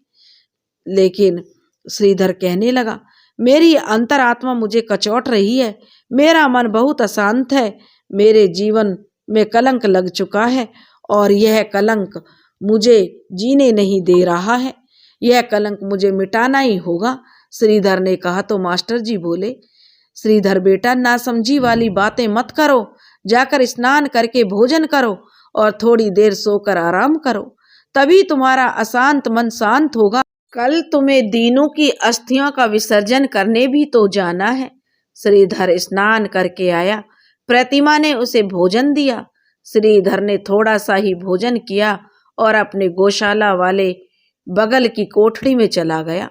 लेकिन श्रीधर कहने लगा, मेरी अंतरात्मा मुझे कचोट रही है, मेरा मन बहुत अशांत है, मेरे जीवन में कलंक लग चुका है और यह कलंक मुझे जीने नहीं दे रहा है। यह कलंक मुझे मिटाना ही होगा। श्रीधर ने कहा तो मास्टर जी बोले, श्रीधर बेटा नासमझी वाली बातें मत करो, जाकर स्नान करके भोजन करो और थोड़ी देर सोकर आराम करो, तभी तुम्हारा अशांत मन शांत होगा। कल तुम्हें दीनू की अस्थियों का विसर्जन करने भी तो जाना है। श्रीधर स्नान करके आया। प्रतिमा ने उसे भोजन दिया। श्रीधर ने थोड़ा सा ही भोजन किया और अपने गौशाला वाले बगल की कोठरी में चला गया।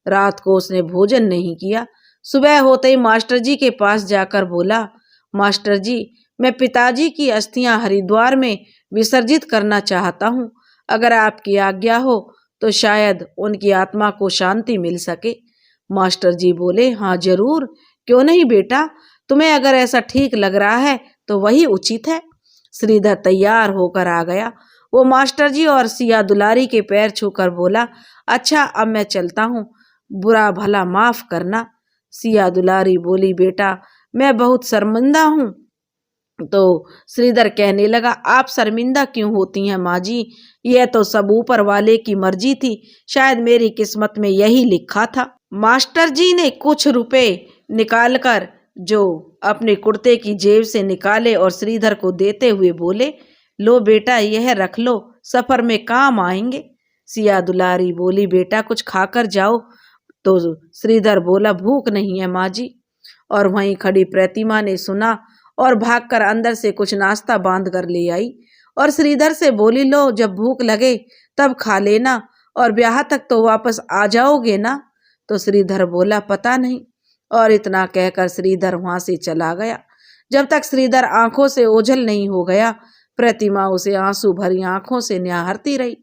रात को उसने भोजन नहीं किया। सुबह होते ही मास्टर जी के पास जाकर बोला, मास्टर जी मैं पिताजी की अस्थियां हरिद्वार में विसर्जित करना चाहता हूँ। अगर आपकी आज्ञा हो तो शायद उनकी आत्मा को शांति मिल सके। मास्टर जी बोले, हाँ जरूर, क्यों नहीं बेटा, तुम्हें अगर ऐसा ठीक लग रहा है तो वही उचित है। श्रीधर तैयार होकर आ गया। वो मास्टर जी और सिया दुलारी के पैर छूकर बोला, अच्छा अब मैं चलता हूँ, बुरा भला माफ करना। सिया दुलारी बोली, बेटा मैं बहुत शर्मिंदा हूँ। तो श्रीधर कहने लगा, आप शर्मिंदा क्यों होती हैं माँ जी, यह तो सब ऊपर वाले की मर्जी थी, शायद मेरी किस्मत में यही लिखा था। मास्टर जी ने कुछ रुपए निकालकर जो अपने कुर्ते की जेब से निकाले और श्रीधर को देते हुए बोले, लो बेटा यह रख लो, सफर में काम आएंगे। सिया दुलारी बोली, बेटा कुछ खाकर जाओ, तो श्रीधर बोला, भूख नहीं है माँ जी। और वहीं खड़ी प्रतिमा ने सुना और भागकर अंदर से कुछ नाश्ता बांध कर ले आई और श्रीधर से बोली, लो जब भूख लगे तब खा लेना और ब्याह तक तो वापस आ जाओगे ना। तो श्रीधर बोला, पता नहीं। और इतना कहकर श्रीधर वहां से चला गया। जब तक श्रीधर आंखों से ओझल नहीं हो गया, प्रतिमा उसे आंसू भरी आंखों से निहारती रही।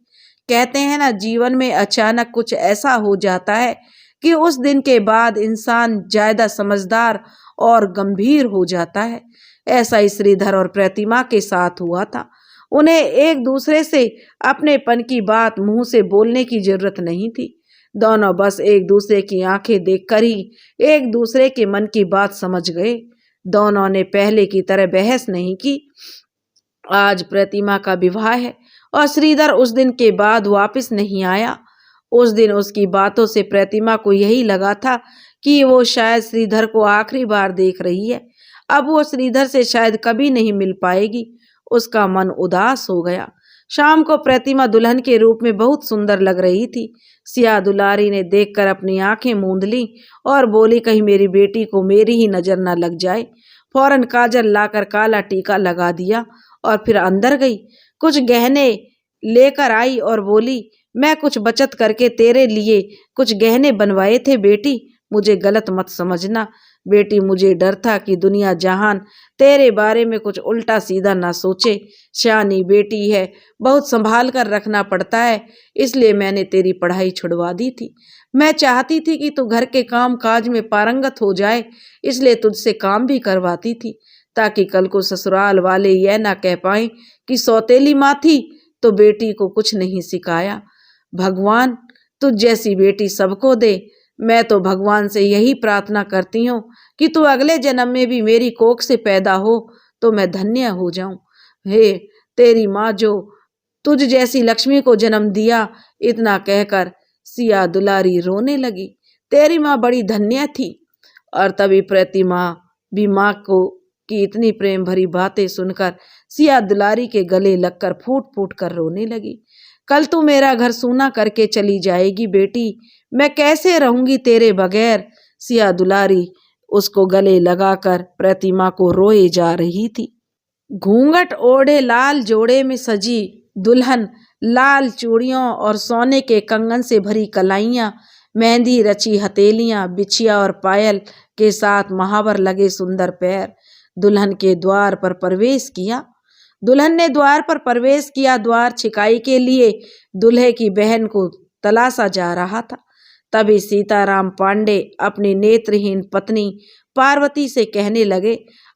कहते हैं ना, जीवन में अचानक कुछ ऐसा हो जाता है कि उस दिन के बाद इंसान ज्यादा समझदार और गंभीर हो जाता है। ऐसा ही श्रीधर और प्रतिमा के साथ हुआ था। उन्हें एक दूसरे से अपनेपन की बात मुंह से बोलने की जरूरत नहीं थी। दोनों बस एक दूसरे की आंखें देखकर ही एक दूसरे के मन की बात समझ गए। दोनों ने पहले की तरह बहस नहीं की। आज प्रतिमा का विवाह है और श्रीधर उस दिन के बाद वापस नहीं आया। उस दिन उसकी बातों से प्रतिमा को यही लगा था कि वो शायद श्रीधर को आखिरी बार देख रही है। अब वो श्रीधर से शायद कभी नहीं मिल पाएगी। उसका मन उदास हो गया। शाम को प्रतिमा दुल्हन के रूप में बहुत सुंदर लग रही थी। सिया दुलारी ने देखकर अपनी आंखें मूंद ली और बोली, कहीं मेरी बेटी को मेरी ही नजर न लग जाए। फौरन काजल लाकर काला टीका लगा दिया और फिर अंदर गई। कुछ गहने लेकर आई और बोली, मैं कुछ बचत करके तेरे लिए कुछ गहने बनवाए थे बेटी, मुझे गलत मत समझना। बेटी, मुझे डर था कि दुनिया जहान तेरे बारे में कुछ उल्टा सीधा ना सोचे। शानी बेटी है, बहुत संभाल कर रखना पड़ता है, इसलिए मैंने तेरी पढ़ाई छुड़वा दी थी। मैं चाहती थी कि तू घर के काम काज में पारंगत हो जाए, इसलिए तुझसे काम भी करवाती थी, ताकि कल को ससुराल वाले यह ना कह पाएं कि सौतेली माँ थी तो बेटी को कुछ नहीं सिखाया। भगवान तुझ जैसी बेटी सबको दे। मैं तो भगवान से यही प्रार्थना करती हूँ कि तू अगले जन्म में भी मेरी कोख से पैदा हो तो मैं धन्य हो जाऊं। हे तेरी माँ जो तुझ जैसी लक्ष्मी को जन्म दिया। इतना कहकर सिया दुलारी रोने लगी। तेरी माँ बड़ी धन्य थी। और तभी प्रतिमा भी माँ को की इतनी प्रेम भरी बातें सुनकर सिया दुलारी के गले लगकर फूट फूट कर रोने लगी। कल तू मेरा घर सूना करके चली जाएगी बेटी, मैं कैसे रहूंगी तेरे बगैर। सिया दुलारी उसको गले लगाकर प्रतिमा को रोए जा रही थी। घूंघट ओढ़े लाल जोड़े में सजी दुल्हन, लाल चूड़ियों और सोने के कंगन से भरी कलाइयां, मेहंदी रची हथेलियां, बिछिया और पायल के साथ महावर लगे सुंदर पैर दुल्हन के द्वार पर प्रवेश किया। दुल्हन ने द्वार पर प्रवेश किया। द्वार छिकाई के लिए दूल्हे की बहन को तलाशा जा रहा था। तभी सीताराम पांडे अपनी नेत्रहीन पत्नी पार्वती से कहने लगे,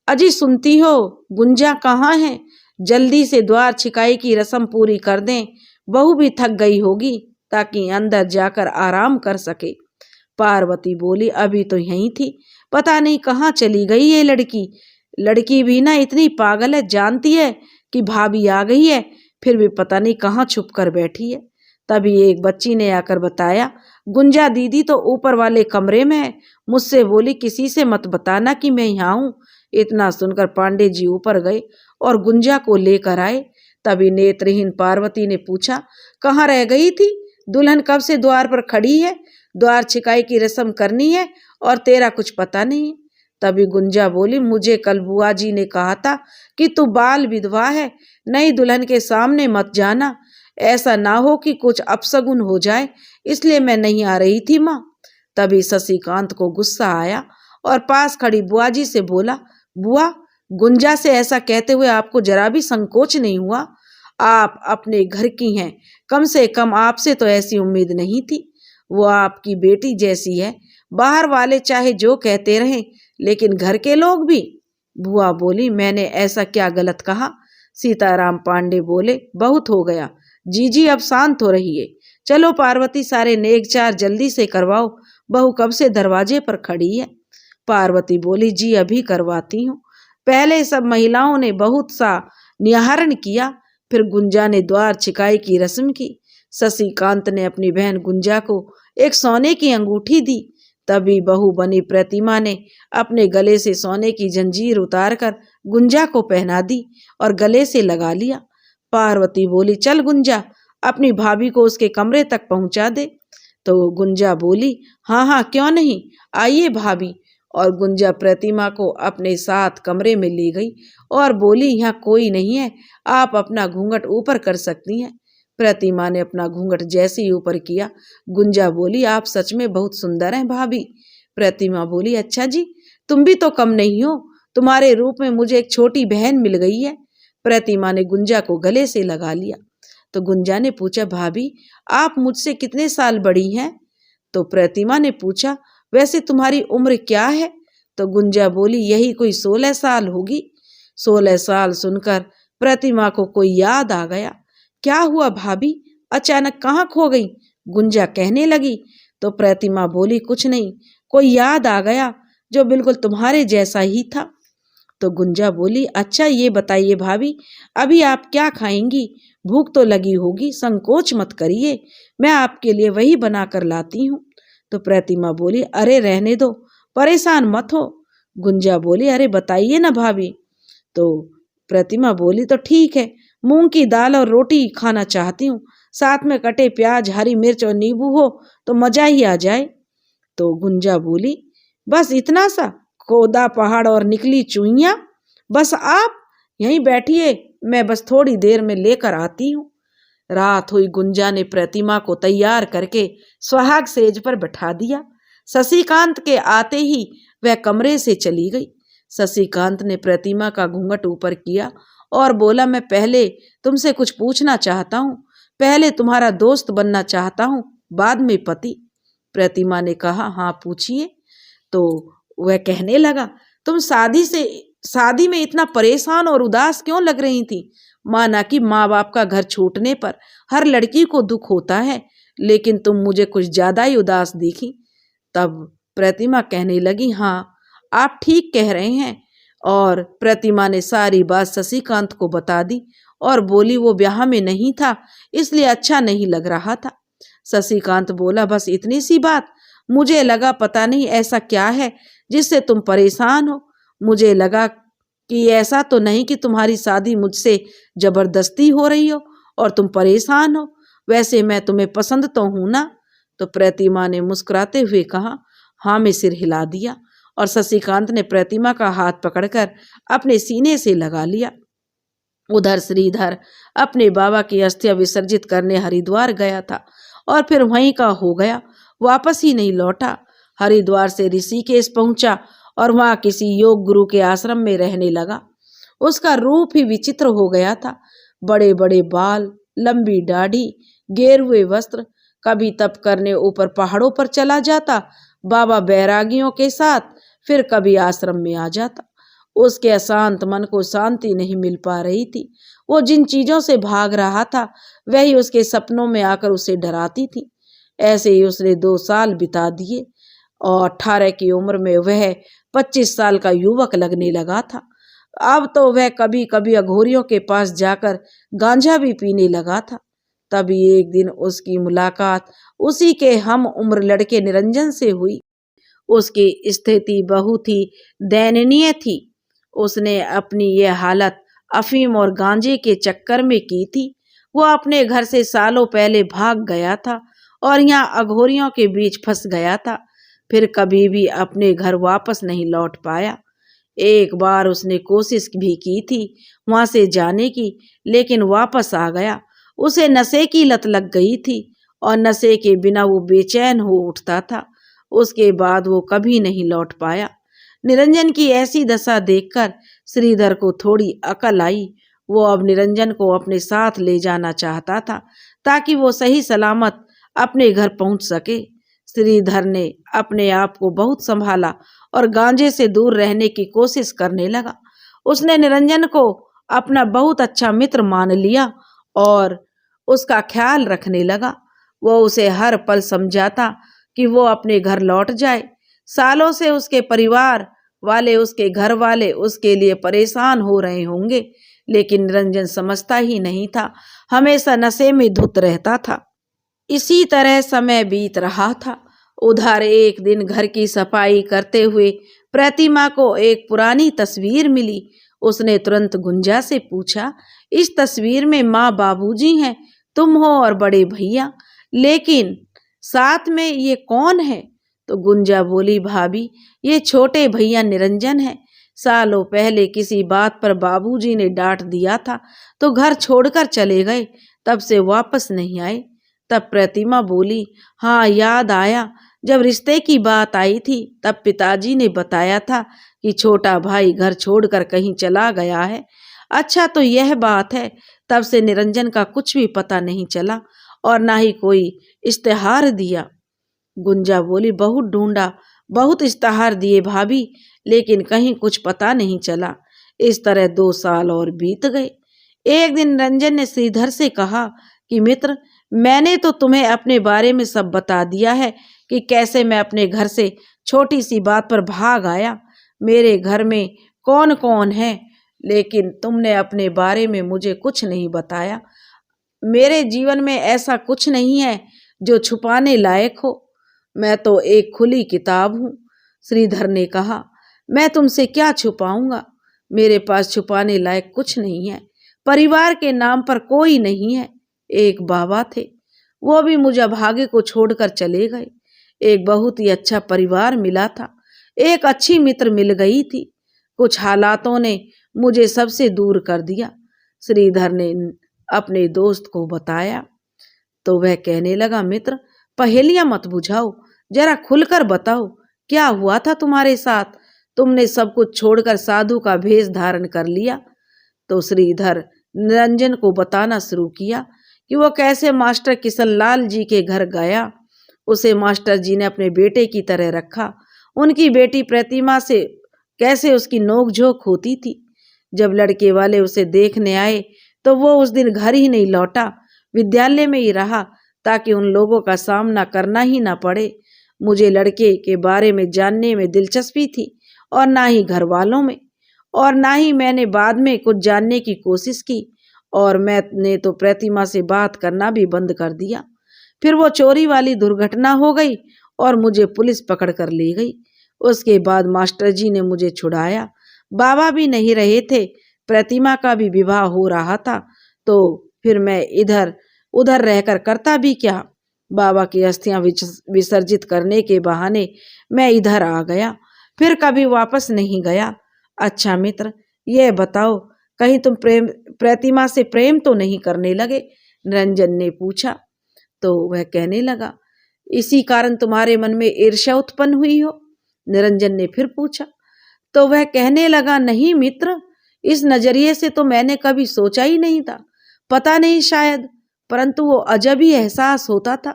अजी सुनती हो, गुंजा कहाँ है? जल्दी से द्वार छिकाई की रस्म पूरी कर दें, बहू भी थक गई होगी, ताकि अंदर जाकर आराम कर सके। पार्वती बोली, अभी तो यहीं थी, पता नहीं कहाँ चली गई ये लड़की। लड़की भी ना इतनी पागल है, जानती है कि भाभी आ गई है, फिर भी पता नहीं कहाँ छुप कर बैठी है। तभी एक बच्ची ने आकर बताया, गुंजा दीदी तो ऊपर वाले कमरे में है। मुझसे बोली किसी से मत बताना कि मैं यहाँ हूँ। इतना सुनकर पांडे जी ऊपर गए और गुंजा को लेकर आए। तभी नेत्रहीन पार्वती ने पूछा, कहाँ रह गई थी? दुल्हन कब से द्वार पर खड़ी है, द्वार छिकाई की रस्म करनी है और तेरा कुछ पता नहीं। तभी गुंजा बोली, मुझे कल बुआ जी ने कहा था कि तू बाल विधवा है, नई दुल्हन के सामने मत जाना, ऐसा ना हो कि कुछ अपशगुन हो जाए, इसलिए मैं नहीं आ रही थी माँ। तभी शशिकांत को गुस्सा आया और पास खड़ी बुआ जी से बोला, बुआ, गुंजा से ऐसा कहते हुए आपको जरा भी संकोच नहीं हुआ? आप अपने घर की हैं, कम से कम आपसे तो ऐसी उम्मीद नहीं थी। वो आपकी बेटी जैसी है, बाहर वाले चाहे जो कहते रहें, लेकिन घर के लोग भी। बुआ बोली, मैंने ऐसा क्या गलत कहा? सीताराम पांडे बोले, बहुत हो गया जीजी, अब शांत हो रहिए। चलो पार्वती, सारे नेकचार जल्दी से करवाओ, बहू कब से दरवाजे पर खड़ी है। पार्वती बोली, जी अभी करवाती हूँ। पहले सब महिलाओं ने बहुत सा निहारण किया, फिर गुंजा ने द्वार छिकाई की रस्म की। शशिकांत ने अपनी बहन गुंजा को एक सोने की अंगूठी दी। तभी बहू बनी प्रतिमा ने अपने गले से सोने की जंजीर उतारकर गुंजा को पहना दी और गले से लगा लिया। पार्वती बोली, चल गुंजा, अपनी भाभी को उसके कमरे तक पहुंचा दे। तो गुंजा बोली, हाँ हाँ क्यों नहीं, आइए भाभी। और गुंजा प्रतिमा को अपने साथ कमरे में ले गई और बोली, यहाँ कोई नहीं है, आप अपना घूंघट ऊपर कर सकती हैं। प्रतिमा ने अपना घूंघट जैसे ही ऊपर किया, गुंजा बोली, आप सच में बहुत सुंदर हैं भाभी। प्रतिमा बोली, अच्छा जी, तुम भी तो कम नहीं हो, तुम्हारे रूप में मुझे एक छोटी बहन मिल गई है। प्रतिमा ने गुंजा को गले से लगा लिया। तो गुंजा ने पूछा, भाभी आप मुझसे कितने साल बड़ी हैं? तो प्रतिमा ने पूछा, वैसे तुम्हारी उम्र क्या है? तो गुंजा बोली, यही कोई 16 साल होगी। 16 साल सुनकर प्रतिमा को कोई याद आ गया। क्या हुआ भाभी, अचानक कहाँ खो गई? गुंजा कहने लगी। तो प्रतिमा बोली, कुछ नहीं, कोई याद आ गया जो बिल्कुल तुम्हारे जैसा ही था। तो गुंजा बोली, अच्छा ये बताइए भाभी, अभी आप क्या खाएंगी? भूख तो लगी होगी, संकोच मत करिए, मैं आपके लिए वही बना कर लाती हूँ। तो प्रतिमा बोली, अरे रहने दो, परेशान मत हो। गुंजा बोली, अरे बताइए ना भाभी। तो प्रतिमा बोली, तो ठीक है, मूंग की दाल और रोटी खाना चाहती हूँ, साथ में कटे प्याज, हरी मिर्च और नींबू हो तो मजा ही आ जाए। तो गुंजा बोली, बस इतना सा, खोदा पहाड़ और निकली चुईया, बस आप यहीं बैठिए, मैं बस थोड़ी देर में लेकर आती हूँ। रात हुई, गुंजा ने प्रतिमा को तैयार करके सुहाग सेज पर बैठा दिया। शशिकांत के आते ही वह कमरे से चली गई। शशिकांत ने प्रतिमा का घूंघट ऊपर किया और बोला, मैं पहले तुमसे कुछ पूछना चाहता हूँ, पहले तुम्हारा दोस्त बनना चाहता हूँ, बाद में पति। प्रतिमा ने कहा, हाँ पूछिए। तो वह कहने लगा, तुम शादी में इतना परेशान और उदास क्यों लग रही थी? माना कि माँ बाप का घर छूटने पर हर लड़की को दुख होता है, लेकिन तुम मुझे कुछ ज्यादा ही उदास दिखी। तब प्रतिमा कहने लगी, हाँ आप ठीक कह रहे हैं। और प्रतिमा ने सारी बात शशिकांत को बता दी और बोली, वो ब्याह में नहीं था इसलिए अच्छा नहीं लग रहा था। शशिकांत बोला, बस इतनी सी बात? मुझे लगा पता नहीं ऐसा क्या है जिससे तुम परेशान हो। मुझे लगा कि ऐसा तो नहीं कि तुम्हारी शादी मुझसे जबरदस्ती हो रही हो और तुम परेशान हो। वैसे मैं तुम्हें पसंद तो हूं ना? तो प्रतिमा ने मुस्कुराते हुए कहा, हाँ में सिर हिला दिया। और शशिकांत ने प्रतिमा का हाथ पकड़कर अपने सीने से लगा लिया। उधर श्रीधर अपने बाबा की अस्थियां विसर्जित करने हरिद्वार गया था और फिर वहीं का हो गया, वापस ही नहीं लौटा। हरिद्वार से ऋषिकेश पहुंचा और वहां किसी योग गुरु के आश्रम में रहने लगा। उसका रूप ही विचित्र हो गया था, बड़े बड़े बाल, लंबी दाढ़ी, गेरुए वस्त्र। कभी तप करने ऊपर पहाड़ों पर चला जाता बाबा बैरागियों के साथ, फिर कभी आश्रम में आ जाता। उसके अशांत मन को शांति नहीं मिल पा रही थी। वो जिन चीजों से भाग रहा था वही उसके सपनों में आकर उसे डराती थी। ऐसे ही उसने 2 साल बिता दिए और 18 की उम्र में वह 25 साल का युवक लगने लगा था। अब तो वह कभी कभी अघोरियों के पास जाकर गांजा भी पीने लगा था। तभी एक दिन उसकी मुलाकात उसी के हम उम्र लड़के निरंजन से हुई। उसकी स्थिति बहुत ही दयनीय थी। उसने अपनी यह हालत अफीम और गांजे के चक्कर में की थी। वो अपने घर से सालों पहले भाग गया था और यहाँ अघोरियों के बीच फंस गया था, फिर कभी भी अपने घर वापस नहीं लौट पाया। एक बार उसने कोशिश भी की थी वहां से जाने की, लेकिन वापस आ गया। उसे नशे की लत लग गई थी और नशे के बिना वो बेचैन हो उठता था। उसके बाद वो कभी नहीं लौट पाया। निरंजन की ऐसी दशा देखकर श्रीधर को थोड़ी अकल आई। वो अब निरंजन को अपने साथ ले जाना चाहता था ताकि वो सही सलामत अपने घर पहुंच सके। श्रीधर ने अपने आप को बहुत संभाला और गांजे से दूर रहने की कोशिश करने लगा। उसने निरंजन को अपना बहुत अच्छा मित्र मान लिया और उसका ख्याल रखने लगा। वो उसे हर पल समझाता कि वो अपने घर लौट जाए। सालों से उसके परिवार वाले, उसके घर वाले उसके लिए परेशान हो रहे होंगे, लेकिन निरंजन समझता ही नहीं था, हमेशा नशे में धुत रहता था। इसी तरह समय बीत रहा था। उधर एक दिन घर की सफाई करते हुए प्रतिमा को एक पुरानी तस्वीर मिली। उसने तुरंत गुंजा से पूछा, इस तस्वीर में माँ बाबूजी हैं, तुम हो और बड़े भैया, लेकिन साथ में ये कौन है? तो गुंजा बोली, भाभी ये छोटे भैया निरंजन है। सालों पहले किसी बात पर बाबूजी ने डांट दिया था तो घर छोड़कर चले गए, तब से वापस नहीं आए। तब प्रतिमा बोली, हाँ याद आया, जब रिश्ते की बात आई थी तब पिताजी ने बताया था कि छोटा भाई घर छोड़कर कहीं चला गया है। अच्छा तो यह बात है, तब से निरंजन का कुछ भी पता नहीं चला और ना ही कोई इश्तेहार दिया। गुंजा बोली, बहुत ढूंढा, बहुत इश्तेहार दिए भाभी, लेकिन कहीं कुछ पता नहीं चला। इस तरह 2 साल और बीत गए। एक दिन निरंजन ने श्रीधर से कहा कि मित्र, मैंने तो तुम्हें अपने बारे में सब बता दिया है कि कैसे मैं अपने घर से छोटी सी बात पर भाग आया, मेरे घर में कौन कौन है, लेकिन तुमने अपने बारे में मुझे कुछ नहीं बताया। मेरे जीवन में ऐसा कुछ नहीं है जो छुपाने लायक हो, मैं तो एक खुली किताब हूँ। श्रीधर ने कहा, मैं तुमसे क्या छुपाऊंगा, मेरे पास छुपाने लायक कुछ नहीं है। परिवार के नाम पर कोई नहीं है। एक बाबा थे, वो भी मुझे भाग्य को छोड़कर चले गए। एक बहुत ही अच्छा परिवार मिला था, एक अच्छी मित्र मिल गई थी। कुछ हालातों ने मुझे सबसे दूर कर दिया। श्रीधर ने अपने दोस्त को बताया तो वह कहने लगा, मित्र पहेलियां मत बुझाओ, जरा खुलकर बताओ क्या हुआ था तुम्हारे साथ, तुमने सब कुछ छोड़कर साधु का भेष धारण कर लिया। तो श्रीधर निरंजन को बताना शुरू किया कि वो कैसे मास्टर किशनलाल जी के घर गया। उसे मास्टर जी ने अपने बेटे की तरह रखा। उनकी बेटी प्रतिमा से कैसे उसकी नोकझोंक होती थी। जब लड़के वाले उसे देखने आए तो वो उस दिन घर ही नहीं लौटा, विद्यालय में ही रहा ताकि उन लोगों का सामना करना ही ना पड़े। मुझे लड़के के बारे में जानने में दिलचस्पी थी और ना ही घर वालों में, और ना ही मैंने बाद में कुछ जानने की कोशिश की, और मैंने तो प्रतिमा से बात करना भी बंद कर दिया। फिर वो चोरी वाली दुर्घटना हो गई और मुझे पुलिस पकड़ कर ले गई। उसके बाद मास्टर जी ने मुझे छुड़ाया। बाबा भी नहीं रहे थे, प्रतिमा का भी विवाह हो रहा था, तो फिर मैं इधर उधर रहकर करता भी क्या। बाबा की अस्थियां विसर्जित करने के बहाने मैं इधर आ गया, फिर कभी वापस नहीं गया। अच्छा मित्र, ये बताओ कहीं तुम प्रतिमा से प्रेम तो नहीं करने लगे? निरंजन ने पूछा। तो वह कहने लगा, इसी कारण तुम्हारे मन में ईर्ष्या उत्पन्न हुई हो? निरंजन ने फिर पूछा। तो वह कहने लगा, नहीं मित्र, इस नजरिए से तो मैंने कभी सोचा ही नहीं था। पता नहीं शायद, परंतु वो अजब ही एहसास होता था।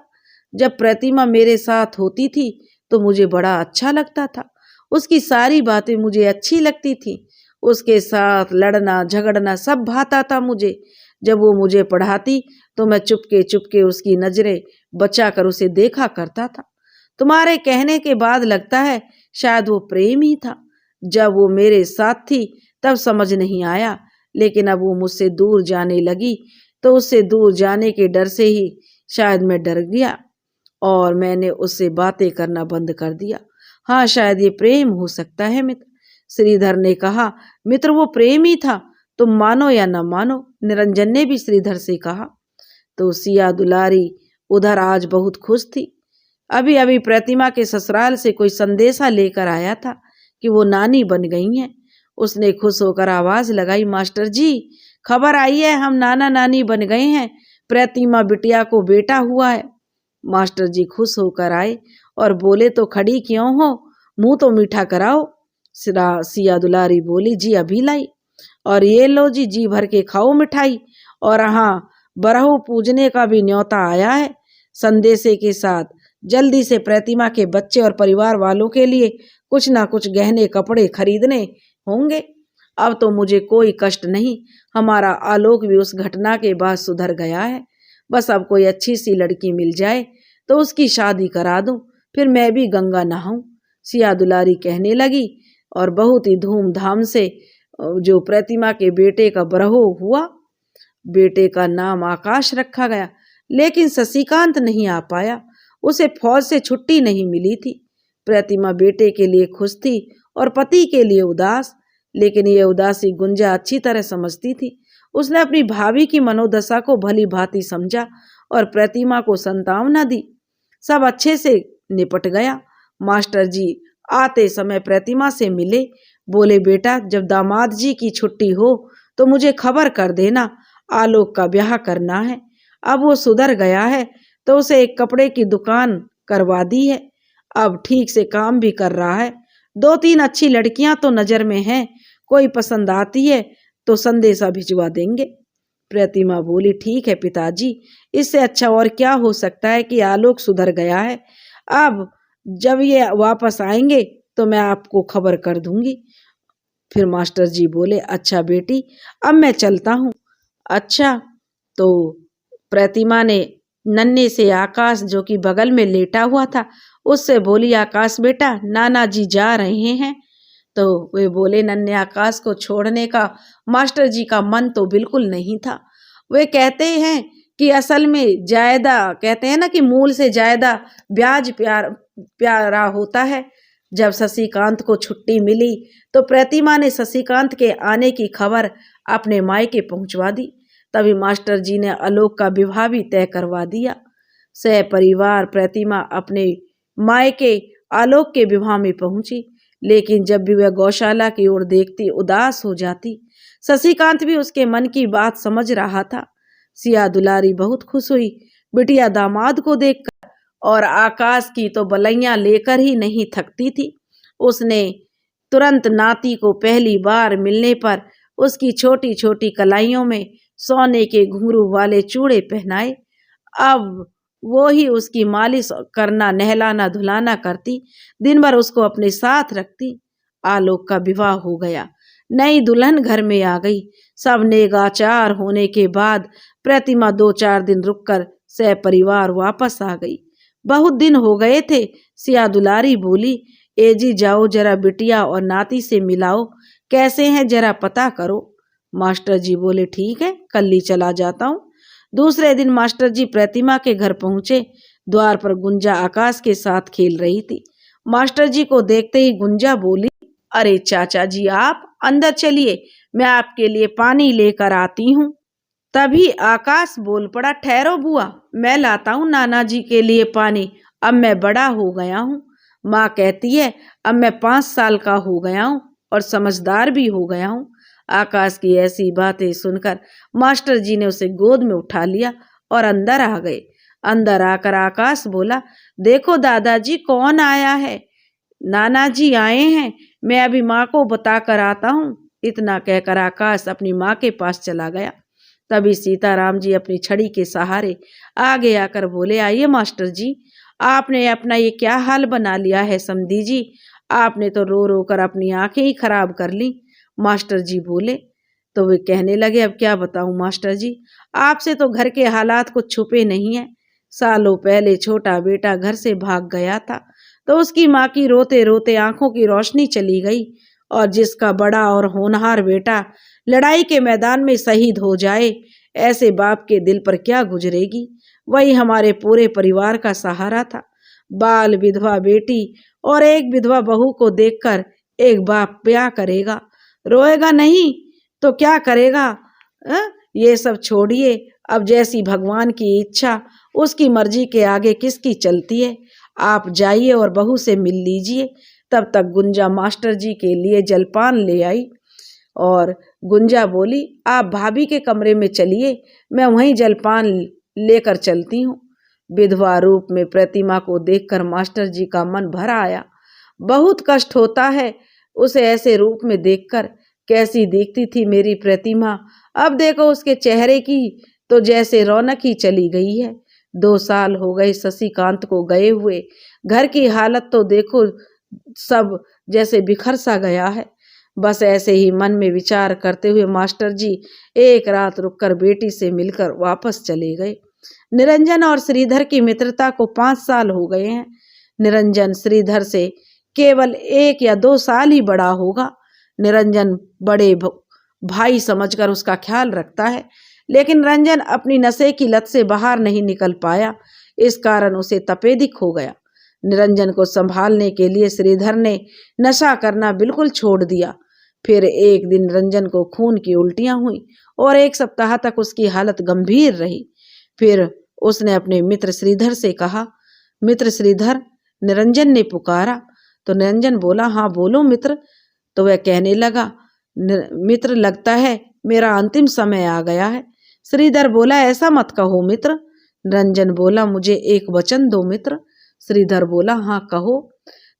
जब प्रतिमा मेरे साथ होती थी तो मुझे बड़ा अच्छा लगता था। उसकी सारी बातें मुझे अच्छी लगती थी। उसके साथ लड़ना झगड़ना सब भाता था मुझे। जब वो मुझे पढ़ाती तो मैं चुपके चुपके उसकी नजरें बचाकर उसे देखा करता था। तुम्हारे कहने के बाद लगता है शायद वो प्रेम ही था। जब वो मेरे साथ थी तब समझ नहीं आया, लेकिन अब वो मुझसे दूर जाने लगी तो उससे दूर जाने के डर से ही शायद मैं डर गया और मैंने उससे बातें करना बंद कर दिया। हाँ, शायद ये प्रेम हो सकता है मित्र। श्रीधर ने कहा, मित्र वो प्रेम ही था, तुम मानो या न मानो। निरंजन ने भी श्रीधर से कहा। तो सिया दुलारी उधर आज बहुत खुश थी। अभी अभी प्रतिमा के ससुराल से कोई संदेशा लेकर आया था कि वो नानी बन गई हैं। उसने खुश होकर आवाज लगाई, मास्टर जी खबर आई है, हम नाना नानी बन गए हैं, प्रतिमा बिटिया को बेटा हुआ है। मास्टर जी खुश होकर आए और बोले, तो खड़ी क्यों हो, मुंह तो मीठा कराओ। सिया दुलारी बोली, जी अभी लाई, और ये लो जी भर के खाओ मिठाई, और हाँ बरहु पूजने का भी न्योता आया है संदेशे के साथ। जल्दी से प्रतिमा के बच्चे और परिवार वालों के लिए कुछ ना कुछ गहने कपड़े खरीदने होंगे। अब तो मुझे कोई कष्ट नहीं, हमारा आलोक भी उस घटना के बाद सुधर गया है। बस अब कोई अच्छी सी लड़की मिल जाए तो उसकी शादी करा दूं, फिर मैं भी गंगा नहाऊं। सिया दुलारी कहने लगी और बहुत ही धूमधाम से जो प्रतिमा के बेटे का बरहो हुआ। बेटे का नाम आकाश रखा गया, लेकिन शशिकांत नहीं आ पाया, उसे फौज से छुट्टी नहीं मिली थी। प्रतिमा बेटे के लिए खुश थी और पति के लिए उदास, लेकिन ये उदासी गुंजा अच्छी तरह समझती थी। उसने अपनी भाभी की मनोदशा को भली भांति समझा और प्रतिमा को संतावना दी। सब अच्छे से निपट गया। मास्टर जी आते समय प्रतिमा से मिले, बोले बेटा जब दामाद जी की छुट्टी हो तो मुझे खबर कर देना, आलोक का ब्याह करना है। अब वो सुधर गया है तो उसे एक कपड़े की दुकान करवा दी है, अब ठीक से काम भी कर रहा है। 2-3 अच्छी लड़कियां तो नजर में हैं, कोई पसंद आती है तो संदेशा भिजवा देंगे। प्रतिमा बोली ठीक है पिताजी, इससे अच्छा और क्या हो सकता है कि आलोक सुधर गया है। अब जब ये वापस आएंगे तो मैं आपको खबर कर दूंगी। फिर मास्टर जी बोले अच्छा बेटी अब मैं चलता हूँ। अच्छा, तो प्रतिमा ने नन्हे से आकाश जो कि बगल में लेटा हुआ था उससे बोली आकाश बेटा नाना जी जा रहे हैं। तो वे बोले नन्हे आकाश को छोड़ने का मास्टर जी का मन तो बिल्कुल नहीं था। वे कहते हैं कि असल में जायदा कहते हैं ना कि मूल से जायदा ब्याज प्यारा होता है। जब शशिकांत को छुट्टी मिली तो प्रतिमा ने शशिकांत के आने की खबर अपने मायके पहुंचवा दी। तभी मास्टर जी ने आलोक का विवाह भी तय करवा दिया। सह परिवार प्रतिमा अपने मायके आलोक के विवाह में पहुंची, लेकिन जब भी वह गौशाला की ओर देखती उदास हो जाती। शशिकांत भी उसके मन की बात समझ रहा था। सिया दुलारी बहुत खुश हुई बिटिया दामाद को देखकर, और आकाश की तो बलैया लेकर ही नहीं थकती थी। उसने तुरंत नाती को पहली बार मिलने पर उसकी छोटी छोटी कलाइयों में सोने के घुंघरू वाले चूड़े पहनाए। अब वो ही उसकी मालिश करना नहलाना धुलाना करती, दिन भर उसको अपने साथ रखती। आलोक का विवाह हो गया, नई दुल्हन घर में आ गई। सब नेगाचार होने के बाद प्रतिमा 2-4 दिन रुककर सह परिवार वापस आ गई। बहुत दिन हो गए थे। सिया दुलारी बोली ए जी जाओ जरा बिटिया और नाती से मिलाओ, कैसे हैं जरा पता करो। मास्टर जी बोले ठीक है कल ही चला जाता हूँ। दूसरे दिन मास्टर जी प्रतिमा के घर पहुंचे। द्वार पर गुंजा आकाश के साथ खेल रही थी। मास्टर जी को देखते ही गुंजा बोली अरे चाचा जी आप अंदर चलिए, मैं आपके लिए पानी लेकर आती हूँ। तभी आकाश बोल पड़ा ठहरो बुआ, मैं लाता हूँ नाना जी के लिए पानी, अब मैं बड़ा हो गया हूँ। माँ कहती है अब मैं 5 साल का हो गया हूँ और समझदार भी हो गया हूँ। आकाश की ऐसी बातें सुनकर मास्टर जी ने उसे गोद में उठा लिया और अंदर आ गए। अंदर आकर आकाश बोला देखो दादाजी कौन आया है। नाना जी आए हैं, मैं अभी माँ को बता कर आता हूँ। इतना कहकर आकाश अपनी माँ के पास चला गया। तभी सीताराम जी अपनी छड़ी के सहारे आगे आकर बोले आइए मास्टर जी, आपने अपना ये क्या हाल बना लिया है समधी जी, आपने तो रो रो कर अपनी आंखें ही खराब कर ली। मास्टर जी बोले तो वे कहने लगे अब क्या बताऊं मास्टर जी, आपसे तो घर के हालात कुछ छुपे नहीं है। सालों पहले छोटा बेटा घर से भाग गया था तो उसकी माँ की रोते रोते आंखों की रोशनी चली गई, और जिसका बड़ा और होनहार बेटा लड़ाई के मैदान में शहीद हो जाए, ऐसे बाप के दिल पर क्या गुजरेगी। वही हमारे पूरे परिवार का सहारा था। बाल विधवा बेटी और एक विधवा बहू को देखकर एक बाप क्या करेगा, रोएगा नहीं तो क्या करेगा। ये सब छोड़िए, अब जैसी भगवान की इच्छा उसकी मर्जी के आगे किसकी चलती है। आप जाइए और बहू से मिल लीजिए। तब तक गुंजा मास्टर जी के लिए जलपान ले आई और गुंजा बोली आप भाभी के कमरे में चलिए, मैं वहीं जलपान लेकर चलती हूँ। विधवा रूप में प्रतिमा को देखकर मास्टर जी का मन भर आया। बहुत कष्ट होता है उसे ऐसे रूप में देखकर। कैसी दिखती थी मेरी प्रतिमा, अब देखो उसके चेहरे की तो जैसे रौनक ही चली गई है। 2 साल हो गए शशिकांत को गए हुए, घर की हालत तो देखो सब जैसे बिखर सा गया है। बस ऐसे ही मन में विचार करते हुए मास्टर जी एक रात रुककर बेटी से मिलकर वापस चले गए। निरंजन और श्रीधर की मित्रता को 5 साल हो गए हैं। निरंजन श्रीधर से केवल 1 या 2 साल ही बड़ा होगा। निरंजन बड़े भाई समझकर उसका ख्याल रखता है, लेकिन रंजन अपनी नशे की लत से बाहर नहीं निकल पाया, इस कारण उसे तपेदिक हो गया। निरंजन को संभालने के लिए श्रीधर ने नशा करना बिल्कुल छोड़ दिया। फिर एक दिन रंजन को खून की उल्टियां हुई और 1 सप्ताह तक उसकी हालत गंभीर रही। फिर उसने अपने मित्र श्रीधर से कहा मित्र श्रीधर, निरंजन ने पुकारा। तो निरंजन बोला, हाँ बोलो मित्र। तो वह कहने लगा, मित्र लगता है मेरा अंतिम समय आ गया है। श्रीधर बोला, ऐसा मत कहो मित्र। निरंजन बोला, मुझे एक वचन दो मित्र। श्रीधर बोला, हाँ कहो।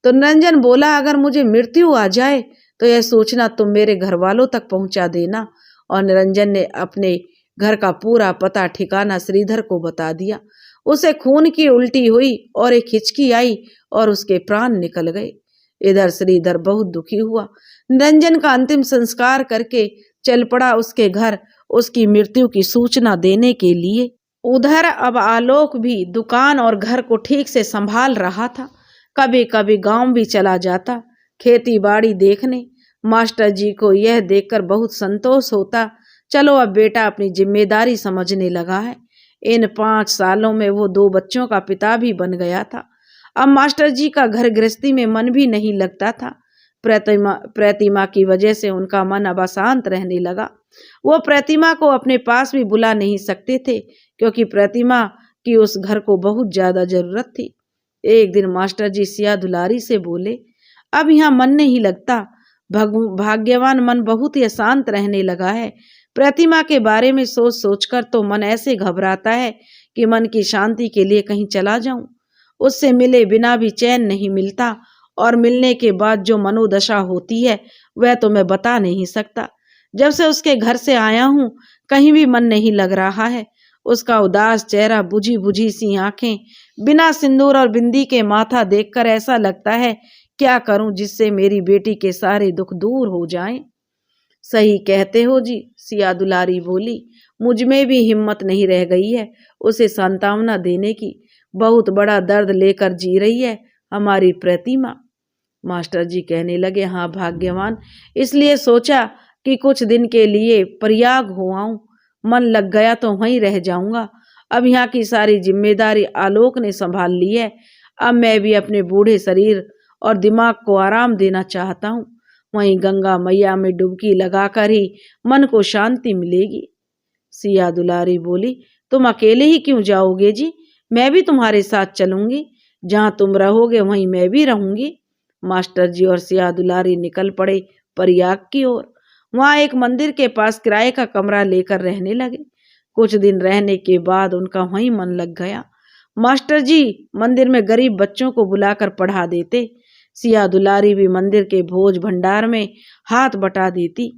तो निरंजन बोला, अगर मुझे मृत्यु आ जाए तो यह सोचना तुम मेरे घर वालों तक पहुंचा देना। और निरंजन ने अपने घर का पूरा पता ठिकाना श्रीधर को बता दिया। उसे खून की उल्टी हुई और एक हिचकी आई और उसके प्राण निकल गए। इधर श्रीधर बहुत दुखी हुआ। निरंजन का अंतिम संस्कार करके चल पड़ा उसके घर उसकी मृत्यु की सूचना देने के लिए। उधर अब आलोक भी दुकान और घर को ठीक से संभाल रहा था। कभी कभी गांव भी चला जाता खेती बाड़ी देखने। मास्टर जी को यह देखकर बहुत संतोष होता। चलो अब बेटा अपनी जिम्मेदारी समझने लगा है। इन 5 सालों में वो 2 बच्चों का पिता भी बन गया था। अब मास्टर जी का घर गृहस्थी में मन भी नहीं लगता था। प्रतिमा की वजह से उनका मन अब अशांत रहने लगा। वो प्रतिमा को अपने पास भी बुला नहीं सकते थे क्योंकि प्रतिमा की उस घर को बहुत ज्यादा जरूरत थी। एक दिन मास्टर जी सिया दुलारी से बोले, अब यहाँ मन नहीं लगता। भाग्यवान मन बहुत ही अशांत रहने लगा है। प्रतिमा के बारे में सोच सोचकर तो मन ऐसे घबराता है कि मन की शांति के लिए कहीं चला जाऊं। उससे मिले बिना भी चैन नहीं मिलता और मिलने के बाद जो मनोदशा होती है वह तो मैं बता नहीं सकता। जब से उसके घर से आया हूं कहीं भी मन नहीं लग रहा है। उसका उदास चेहरा, बुझी बुझी सी आंखें, बिना सिंदूर और बिंदी के माथा देखकर ऐसा लगता है क्या करूं जिससे मेरी बेटी के सारे दुख दूर हो जाएं। सही कहते हो जी, सिया दुलारी बोली। मुझ में भी हिम्मत नहीं रह गई है उसे सांत्वना देने की। बहुत बड़ा दर्द लेकर जी रही है हमारी प्रतिमा। मास्टर जी कहने लगे, हाँ भाग्यवान, इसलिए सोचा कि कुछ दिन के लिए प्रयाग हो आऊं। मन लग गया तो वहीं रह जाऊंगा। अब यहाँ की सारी जिम्मेदारी आलोक ने संभाल ली है। अब मैं भी अपने बूढ़े शरीर और दिमाग को आराम देना चाहता हूँ। वहीं गंगा मैया में डुबकी लगाकर ही मन को शांति मिलेगी। सिया दुलारी बोली, तुम अकेले ही क्यों जाओगे जी? मैं भी तुम्हारे साथ चलूंगी। जहां तुम रहोगे वहीं मैं भी रहूंगी। मास्टर जी और सिया दुलारी निकल पड़े प्रयाग की ओर। वहां एक मंदिर के पास किराए का कमरा लेकर रहने लगे। कुछ दिन रहने के बाद उनका वहीं मन लग गया। मास्टर जी मंदिर में गरीब बच्चों को बुलाकर पढ़ा देते। सिया दुलारी भी मंदिर के भोज भंडार में हाथ बटा देती।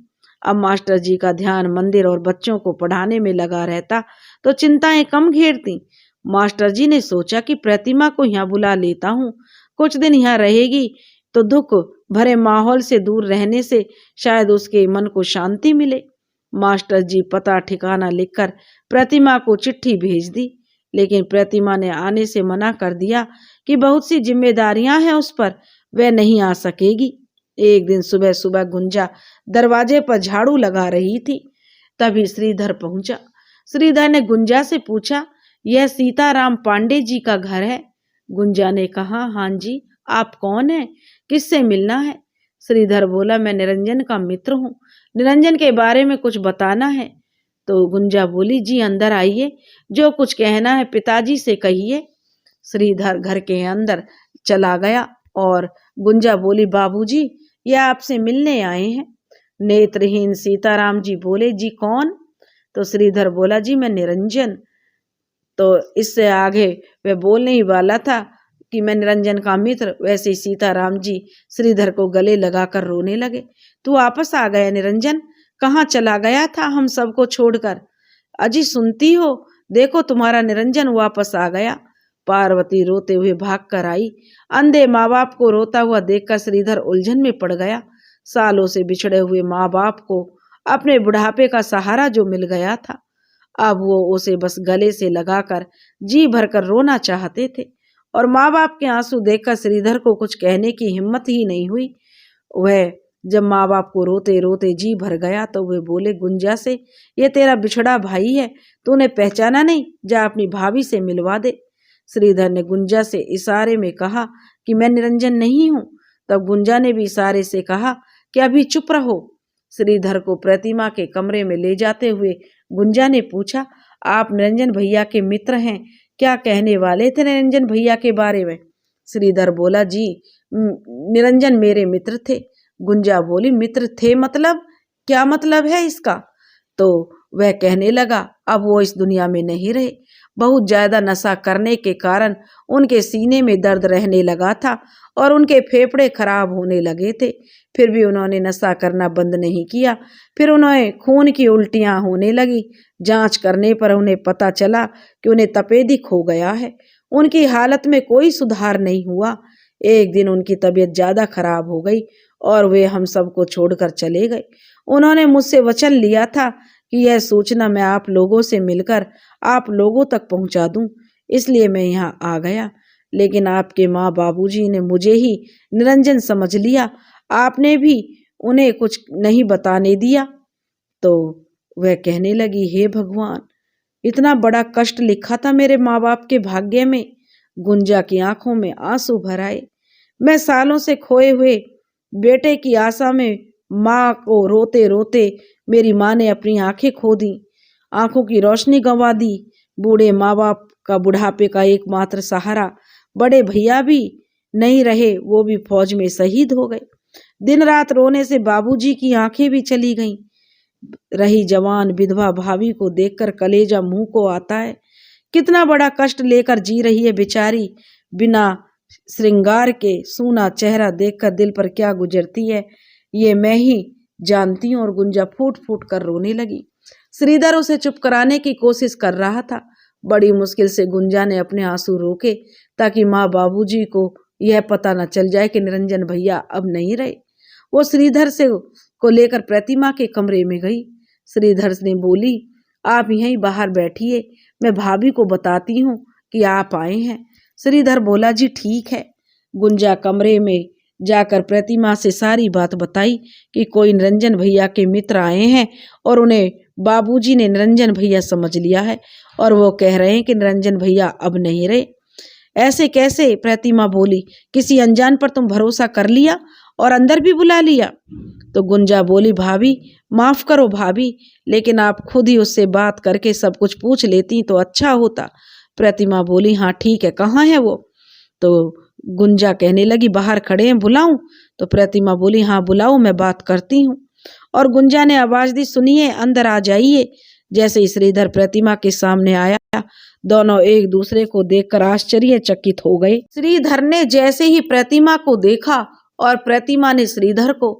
अब मास्टर जी का ध्यान मंदिर और बच्चों को पढ़ाने में लगा रहता तो चिंताएं कम घेरती। मास्टर जी ने सोचा कि प्रतिमा को यहाँ बुला लेता हूँ। कुछ दिन यहाँ रहेगी तो दुख भरे माहौल से दूर रहने से शायद उसके मन को शांति मिले। मास्टर जी पता ठिकाना लिखकर प्रतिमा को चिट्ठी भेज दी, लेकिन प्रतिमा ने आने से मना कर दिया कि बहुत सी जिम्मेदारियां हैं उस पर, वह नहीं आ सकेगी। एक दिन सुबह सुबह गुंजा दरवाजे पर झाड़ू लगा रही थी, तभी श्रीधर पहुंचा। श्रीधर ने गुंजा से पूछा, यह सीताराम पांडे जी का घर है? गुंजा ने कहा, हाँ जी। आप कौन हैं? किससे मिलना है? श्रीधर बोला, मैं निरंजन का मित्र हूँ। निरंजन के बारे में कुछ बताना है। तो गुंजा बोली, जी अंदर आइए, जो कुछ कहना है पिताजी से कहिए। श्रीधर घर के अंदर चला गया और गुंजा बोली, बाबूजी यह आपसे मिलने आए हैं। नेत्रहीन सीताराम जी बोले, जी कौन? तो श्रीधर बोला, जी मैं निरंजन। तो इससे आगे वह बोलने ही वाला था कि मैं निरंजन का मित्र। वैसे ही सीताराम जी श्रीधर को गले लगाकर रोने लगे। तू वापस आ गया निरंजन? कहाँ चला गया था हम सबको छोड़कर? अजी सुनती हो, देखो तुम्हारा निरंजन वापस आ गया। पार्वती रोते हुए भाग कर आई। अंधे माँ बाप को रोता हुआ देखकर श्रीधर उलझन में पड़ गया। सालों से बिछड़े हुए माँ बाप को अपने बुढ़ापे का सहारा जो मिल गया था, अब वो उसे बस गले से लगाकर जी भरकर रोना चाहते थे। और माँ बाप के आंसू देखकर श्रीधर को कुछ कहने की हिम्मत ही नहीं हुई। वह जब माँ बाप को रोते रोते जी भर गया तो वे बोले गुंजा से, ये तेरा बिछड़ा भाई है, तूने पहचाना नहीं? जा अपनी भाभी से मिलवा दे। श्रीधर ने गुंजा से इशारे में कहा कि मैं निरंजन नहीं हूँ। तब गुंजा ने भी इशारे से कहा कि अभी चुप रहो। श्रीधर को प्रतिमा के कमरे में ले जाते हुए गुंजा ने पूछा, आप निरंजन भैया के मित्र हैं, क्या कहने वाले थे निरंजन भैया के बारे में? श्रीधर बोला, जी निरंजन मेरे मित्र थे। गुंजा बोली, मित्र थे मतलब? क्या मतलब है इसका? तो वह कहने लगा, अब वो इस दुनिया में नहीं रहे। बहुत ज्यादा नशा करने के कारण उनके सीने में दर्द रहने लगा था और उनके फेफड़े खराब होने लगे थे। फिर भी उन्होंने नशा करना बंद नहीं किया। फिर उन्हें खून की उल्टियां होने लगी। जांच करने पर उन्हें पता चला कि उन्हें तपेदिक हो गया है। उनकी हालत में कोई सुधार नहीं हुआ। एक दिन उनकी तबीयत ज्यादा खराब हो गई और वे हम सबको छोड़कर चले गए। उन्होंने मुझसे वचन लिया था कि यह सूचना मैं आप लोगों से मिलकर आप लोगों तक पहुंचा दूं, इसलिए मैं यहाँ आ गया। लेकिन आपके माँ बाबूजी ने मुझे ही निरंजन समझ लिया। आपने भी उन्हें कुछ नहीं बताने दिया। तो वह कहने लगी, हे भगवान, इतना बड़ा कष्ट लिखा था मेरे माँ बाप के भाग्य में। गुंजा की आंखों में आंसू भर आए। मैं सालों से खोए हुए बेटे की आशा में माँ को रोते रोते मेरी माँ ने अपनी आंखें खो दी, आंखों की रोशनी गंवा दी। बूढ़े माँ बाप का बुढ़ापे का एकमात्र सहारा बड़े भैया भी नहीं रहे, वो भी फौज में शहीद हो गए। दिन रात रोने से बाबूजी की आंखें भी चली गईं। रही जवान विधवा भाभी को देखकर कलेजा मुंह को आता है। कितना बड़ा कष्ट लेकर जी रही है बेचारी। बिना श्रृंगार के सूना चेहरा देखकर दिल पर क्या गुजरती है ये मैं ही जानती हूँ। और गुंजा फूट फूट कर रोने लगी। श्रीधर उसे चुप कराने की कोशिश कर रहा था। बड़ी मुश्किल से गुंजा ने अपने आंसू रोके ताकि माँ बाबूजी को यह पता न चल जाए कि निरंजन भैया अब नहीं रहे। वो श्रीधर से को लेकर प्रतिमा के कमरे में गई। श्रीधर ने बोली, आप यहीं बाहर बैठिए, मैं भाभी को बताती हूँ कि आप आए हैं। श्रीधर बोला, जी ठीक है। गुंजा कमरे में जाकर प्रतिमा से सारी बात बताई कि कोई निरंजन भैया के मित्र आए हैं और उन्हें बाबूजी ने निरंजन भैया समझ लिया है और वो कह रहे हैं कि निरंजन भैया अब नहीं रहे। ऐसे कैसे? प्रतिमा बोली, किसी अनजान पर तुम भरोसा कर लिया और अंदर भी बुला लिया। तो गुंजा बोली, भाभी माफ करो भाभी, लेकिन आप खुद ही उससे बात करके सब कुछ पूछ लेती तो अच्छा होता। प्रतिमा बोली, हाँ ठीक है, कहाँ है वो? तो गुंजा कहने लगी, बाहर खड़े हैं, बुलाऊं? तो प्रतिमा बोली, हाँ बुलाओ, मैं बात करती हूँ। और गुंजा ने आवाज दी, सुनिए, अंदर आ जाइए। जैसे ही श्रीधर प्रतिमा के सामने आया, दोनों एक दूसरे को देखकर आश्चर्यचकित हो गए। श्रीधर ने जैसे ही प्रतिमा को देखा और प्रतिमा ने श्रीधर को,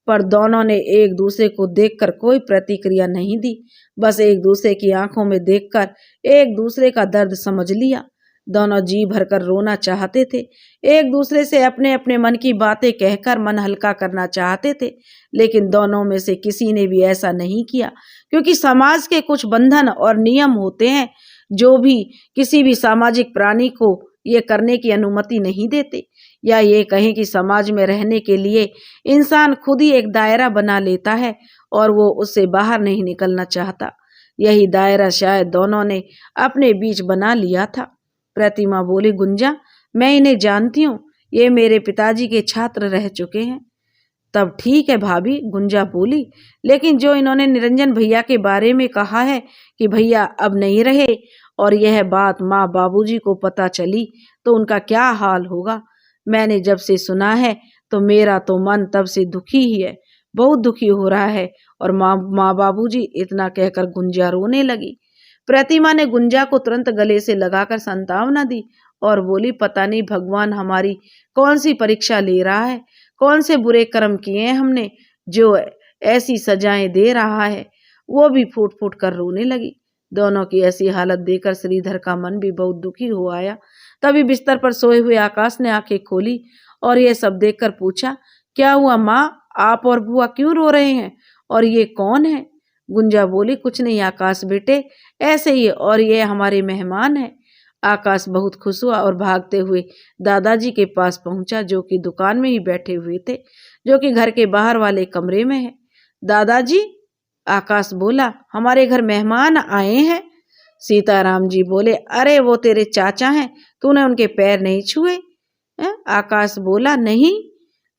पर दोनों ने एक दूसरे को देखकर कोई प्रतिक्रिया नहीं दी। बस एक दूसरे की आंखों में देखकर एक दूसरे का दर्द समझ लिया। दोनों जी भरकर रोना चाहते थे, एक दूसरे से अपने अपने मन की बातें कहकर मन हल्का करना चाहते थे, लेकिन दोनों में से किसी ने भी ऐसा नहीं किया, क्योंकि समाज के कुछ बंधन और नियम होते हैं जो भी किसी भी सामाजिक प्राणी को ये करने की अनुमति नहीं देते। या ये कहें कि समाज में रहने के लिए इंसान खुद ही एक दायरा बना लेता है और वो उससे बाहर नहीं निकलना चाहता। यही दायरा शायद दोनों ने अपने बीच बना लिया था। प्रतिमा बोली, गुंजा मैं इन्हें जानती हूँ, ये मेरे पिताजी के छात्र रह चुके हैं। तब ठीक है भाभी, गुंजा बोली, लेकिन जो इन्होंने निरंजन भैया के बारे में कहा है कि भैया अब नहीं रहे और यह बात माँ बाबूजी को पता चली तो उनका क्या हाल होगा। मैंने जब से सुना है तो मेरा तो मन तब से दुखी ही है, बहुत दुखी हो रहा है। और माँ बाबूजी, इतना कहकर गुंजा रोने लगी। प्रतिमा ने गुंजा को तुरंत गले से लगाकर सांत्वना दी और बोली, पता नहीं भगवान हमारी कौन सी परीक्षा ले रहा है, कौन से बुरे कर्म किए हैं हमने जो ऐसी सजाएं दे रहा है। वो भी फूट फूट कर रोने लगी। दोनों की ऐसी हालत देखकर श्रीधर का मन भी बहुत दुखी हो आया। तभी बिस्तर पर सोए हुए आकाश ने आंखें खोली और ये सब देखकर पूछा, क्या हुआ माँ, आप और बुआ क्यों रो रहे हैं और ये कौन है? गुंजा बोली, कुछ नहीं आकाश बेटे, ऐसे ही, और ये हमारे मेहमान हैं। आकाश बहुत खुश हुआ और भागते हुए दादाजी के पास पहुंचा, जो कि दुकान में ही बैठे हुए थे, जो कि घर के बाहर वाले कमरे में है। दादाजी, आकाश बोला, हमारे घर मेहमान आए हैं। सीताराम जी बोले, अरे वो तेरे चाचा हैं, तूने उनके पैर नहीं छुए? आकाश बोला, नहीं।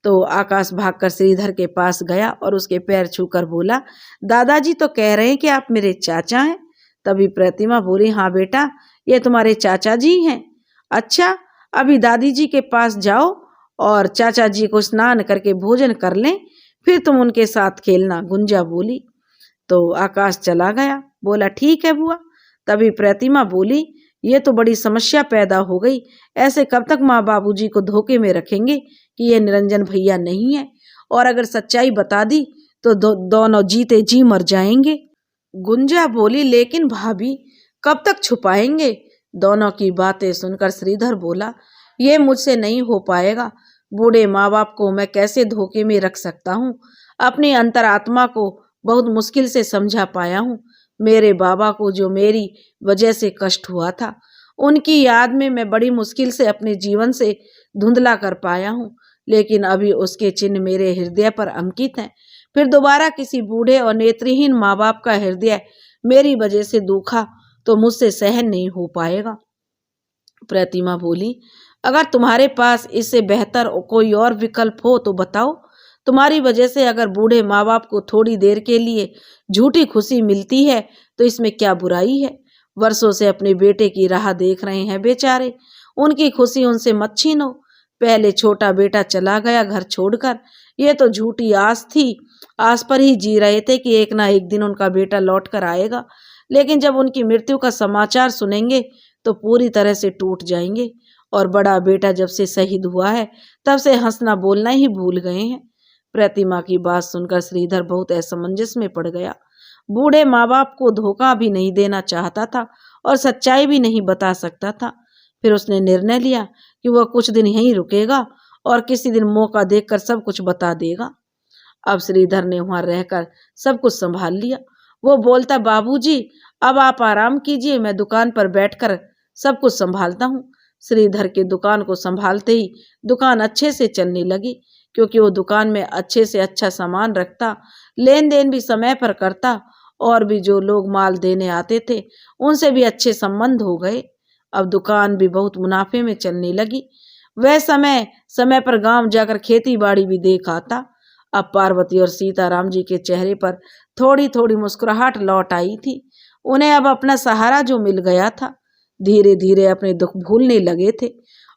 तो आकाश भागकर श्रीधर के पास गया और उसके पैर छूकर बोला, दादाजी तो कह रहे हैं कि आप मेरे चाचा हैं। तभी प्रतिमा बोली, हाँ बेटा, ये तुम्हारे चाचा जी हैं? अच्छा, अभी दादी जी के पास जाओ और चाचा जी को स्नान करके भोजन कर लें, फिर तुम उनके साथ खेलना, गुंजा बोली। तो आकाश चला गया। बोला ठीक है बुआ। तभी प्रतिमा बोली, ये तो बड़ी समस्या पैदा हो गई। ऐसे कब तक माँ बाबूजी को धोखे में रखेंगे कि ये निरंजन भैया नहीं है, और अगर सच्चाई बता दी तो दोनों जीते जी मर जाएंगे। गुंजा बोली, लेकिन भाभी कब तक छुपाएंगे? दोनों की बातें सुनकर श्रीधर बोला, ये मुझसे नहीं हो पाएगा। बूढ़े माँ बाप को मैं कैसे धोखे में रख सकता हूँ? अपनी अंतरात्मा को बहुत मुश्किल से समझा पाया हूँ। मेरे बाबा को जो मेरी वजह से कष्ट हुआ था, उनकी याद में मैं बड़ी मुश्किल से अपने जीवन से धुंधला कर पाया हूँ, लेकिन अभी उसके चिन्ह मेरे हृदय पर अंकित हैं। फिर दोबारा किसी बूढ़े और नेत्रहीन माँ बाप का हृदय मेरी वजह से दुखा तो मुझसे सहन नहीं हो पाएगा। प्रतिमा बोली, अगर तुम्हारे पास इससे बेहतर कोई और विकल्प हो तो बताओ। तुम्हारी वजह से अगर बूढ़े माँ बाप को थोड़ी देर के लिए झूठी खुशी मिलती है तो इसमें क्या बुराई है? वर्षों से अपने बेटे की राह देख रहे हैं बेचारे, उनकी खुशी उनसे मत छीनो। पहले छोटा बेटा चला गया घर छोड़कर, ये तो झूठी आस थी, आस पर ही जी रहे थे कि एक ना एक दिन उनका बेटा लौट कर आएगा, लेकिन जब उनकी मृत्यु का समाचार सुनेंगे तो पूरी तरह से टूट जाएंगे। और बड़ा बेटा जब से शहीद हुआ है तब से हंसना बोलना ही भूल गए हैं। प्रतिमा की बात सुनकर श्रीधर बहुत असमंजस में पड़ गया। बूढ़े माँ बाप को धोखा भी नहीं देना चाहता था और सच्चाई भी नहीं बता सकता था। फिर उसने निर्णय लिया कि वह कुछ दिन यहीं रुकेगा और किसी दिन मौका देखकर सब कुछ बता देगा। अब श्रीधर ने वहां रहकर सब कुछ संभाल लिया। वो बोलता, बाबूजी अब आप आराम कीजिए, मैं दुकान पर बैठकर सब कुछ संभालता हूँ। श्रीधर के दुकान को संभालते ही दुकान अच्छे से चलने लगी, क्योंकि वो दुकान में अच्छे से अच्छा सामान रखता, लेन देन भी समय पर करता, और भी जो लोग माल देने आते थे उनसे भी अच्छे संबंध हो गए। अब दुकान भी बहुत मुनाफे में चलने लगी। वह समय समय पर गांव जाकर खेती बाड़ी भी देख आता। अब पार्वती और सीताराम जी के चेहरे पर थोड़ी थोड़ी मुस्कुराहट लौट आई थी। उन्हें अब अपना सहारा जो मिल गया था, धीरे धीरे अपने दुख भूलने लगे थे।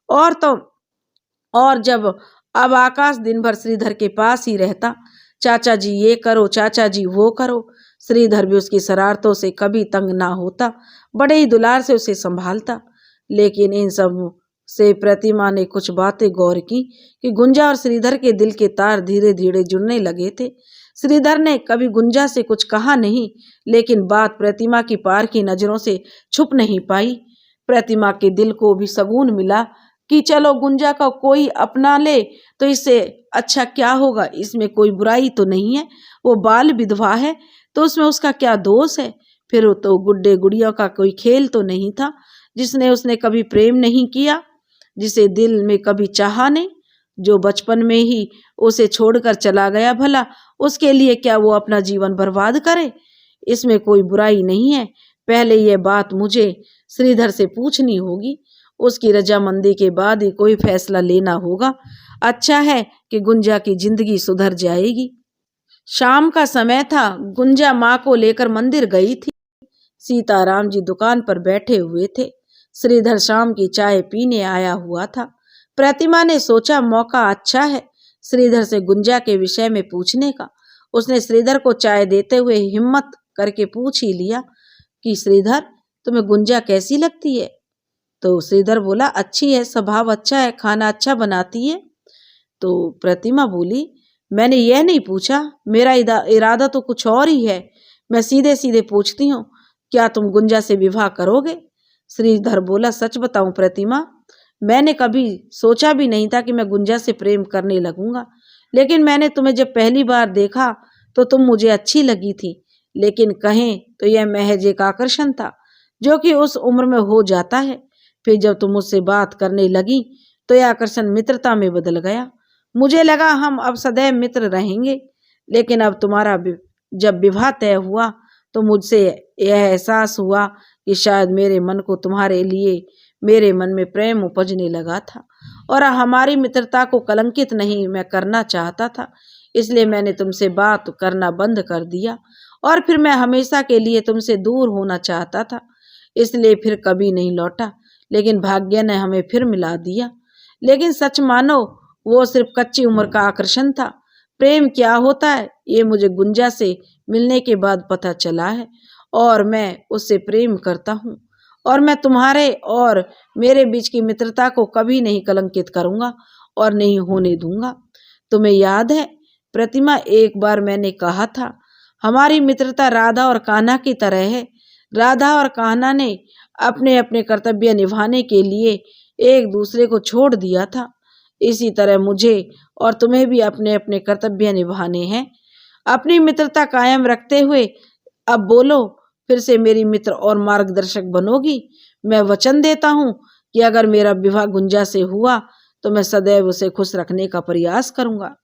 और जब अब आकाश दिन भर श्रीधर के पास ही रहता, चाचा जी ये करो, चाचा जी वो करो। श्रीधर भी उसकी शरारतों से कभी तंग ना होता, बड़े ही दुलार से उसे संभालता। लेकिन इन सब से प्रतिमा ने कुछ बातें गौर की कि गुंजा और श्रीधर के दिल के तार धीरे धीरे जुड़ने लगे थे। श्रीधर ने कभी गुंजा से कुछ कहा नहीं, लेकिन बात प्रतिमा की पार की नजरों से छुप नहीं पाई। प्रतिमा के दिल को भी सुकून मिला कि चलो गुंजा का कोई अपना ले तो इससे अच्छा क्या होगा, इसमें कोई बुराई तो नहीं है। वो बाल विधवा है तो उसमें उसका क्या दोष है? फिर वो तो गुड्डे गुड़ियों का कोई खेल तो नहीं था जिसने उसने कभी प्रेम नहीं किया, जिसे दिल में कभी चाहा नहीं, जो बचपन में ही उसे छोड़कर चला गया, भला उसके लिए क्या वो अपना जीवन बर्बाद करे? इसमें कोई बुराई नहीं है। पहले ये बात मुझे श्रीधर से पूछनी होगी, उसकी रजामंदी के बाद ही कोई फैसला लेना होगा। अच्छा है कि गुंजा की जिंदगी सुधर जाएगी। शाम का समय था। गुंजा माँ को लेकर मंदिर गई थी। सीताराम जी दुकान पर बैठे हुए थे। श्रीधर शाम की चाय पीने आया हुआ था। प्रतिमा ने सोचा मौका अच्छा है श्रीधर से गुंजा के विषय में पूछने का। उसने श्रीधर को चाय देते हुए हिम्मत करके पूछ ही लिया कि श्रीधर, तुम्हें गुंजा कैसी लगती है? तो श्रीधर बोला, अच्छी है, स्वभाव अच्छा है, खाना अच्छा बनाती है। तो प्रतिमा बोली, मैंने यह नहीं पूछा, मेरा इरादा तो कुछ और ही है। मैं सीधे सीधे पूछती हूँ, क्या तुम गुंजा से विवाह करोगे? श्रीधर बोला, सच बताऊं प्रतिमा, मैंने कभी सोचा भी नहीं था कि मैं गुंजा से प्रेम करने लगूंगा। लेकिन मैंने तुम्हें जब पहली बार देखा तो तुम मुझे अच्छी लगी थी, लेकिन कहें तो यह महज एक आकर्षण था जो कि उस उम्र में हो जाता है। फिर जब तुम मुझसे बात करने लगी तो यह आकर्षण मित्रता में बदल गया। मुझे लगा हम अब सदैव मित्र रहेंगे, लेकिन अब तुम्हारा जब विवाह तय हुआ तो मुझसे यह एहसास हुआ कि शायद मेरे मन को तुम्हारे लिए मेरे मन में प्रेम उपजने लगा था, और हमारी मित्रता को कलंकित नहीं मैं करना चाहता था। इसलिए मैंने तुमसे बात करना बंद कर दिया और फिर मैं हमेशा के लिए तुमसे दूर होना चाहता था। इसलिए फिर कभी नहीं लौटा, लेकिन भाग्य ने हमें फिर मिला दिया। लेकिन सच मानो वो सिर्फ कच्ची उम्र का आकर्षण था। प्रेम क्या होता है ये मुझे गुंजा से मिलने के बाद पता चला है, और मैं उससे प्रेम करता हूँ, और मैं तुम्हारे और मेरे बीच की मित्रता को कभी नहीं कलंकित करूँगा और नहीं होने दूंगा। तुम्हें याद है प्रतिमा, एक बार मैंने कहा था हमारी मित्रता राधा और कान्हा की तरह है। राधा और कान्हा ने अपने अपने कर्तव्य निभाने के लिए एक दूसरे को छोड़ दिया था। इसी तरह मुझे और तुम्हें भी अपने अपने कर्तव्य निभाने हैं। अपनी मित्रता कायम रखते हुए अब बोलो, फिर से मेरी मित्र और मार्गदर्शक बनोगी? मैं वचन देता हूँ कि अगर मेरा विवाह गुंजा से हुआ तो मैं सदैव उसे खुश रखने का प्रयास करूंगा।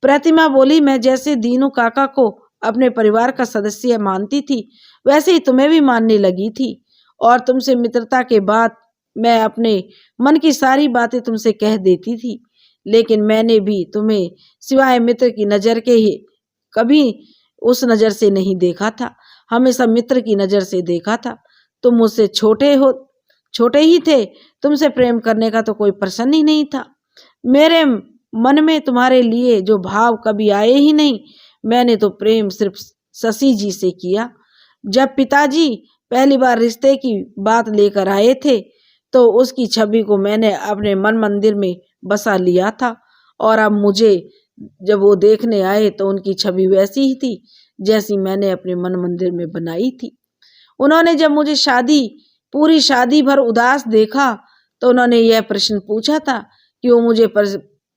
प्रतिमा बोली, मैं जैसे दीनू काका को अपने परिवार का सदस्य मानती थी, वैसे ही तुम्हें भी मानने लगी थी, और तुमसे मित्रता के बाद मैं अपने मन की सारी बातें तुमसे कह देती थी। लेकिन मैंने भी तुम्हें सिवाय मित्र की नजर के ही कभी उस नजर से नहीं देखा था, हमेशा मित्र की नजर से देखा था। तुम मुझसे छोटे ही थे, तुमसे प्रेम करने का तो कोई प्रश्न ही नहीं था। मेरे मन में तुम्हारे लिए जो भाव कभी आए ही नहीं। मैंने तो प्रेम सिर्फ शशि जी से किया। जब पिताजी पहली बार रिश्ते की बात लेकर आए थे तो उसकी छवि को मैंने अपने मन मंदिर में बसा लिया था, और अब मुझे जब वो देखने आए तो उनकी छवि वैसी ही थी जैसी मैंने अपने मन मंदिर में बनाई थी। उन्होंने जब मुझे पूरी शादी भर उदास देखा तो उन्होंने यह प्रश्न पूछा था कि वो मुझे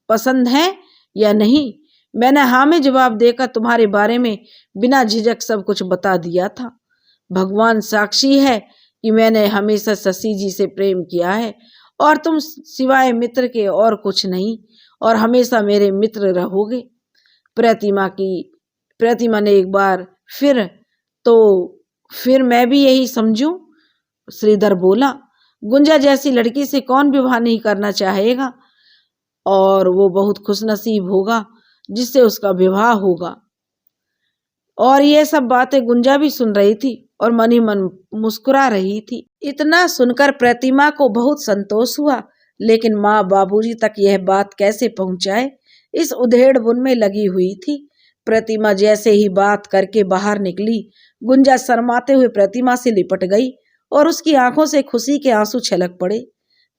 पसंद है या नहीं। मैंने हाँ में जवाब देकर तुम्हारे बारे में बिना झिझक सब कुछ बता दिया था। भगवान साक्षी है कि मैंने हमेशा शशि जी से प्रेम किया है, और तुम सिवाय मित्र के और कुछ नहीं, और हमेशा मेरे मित्र रहोगे। प्रतिमा ने एक बार फिर मैं भी यही समझूं? श्रीधर बोला, गुंजा जैसी लड़की से कौन विवाह नहीं करना चाहेगा, और वो बहुत खुशनसीब होगा जिससे उसका विवाह होगा। और ये सब बातें गुंजा भी सुन रही थी और मन ही मन मुस्कुरा रही थी। इतना सुनकर प्रतिमा को बहुत संतोष हुआ, लेकिन माँ बाबूजी तक यह बात कैसे पहुंचाए, इस उधेड़-बुन में लगी हुई थी। प्रतिमा जैसे ही बात करके बाहर निकली, गुंजा शर्माते हुए प्रतिमा से लिपट गई और उसकी आंखों से खुशी के आंसू छलक पड़े।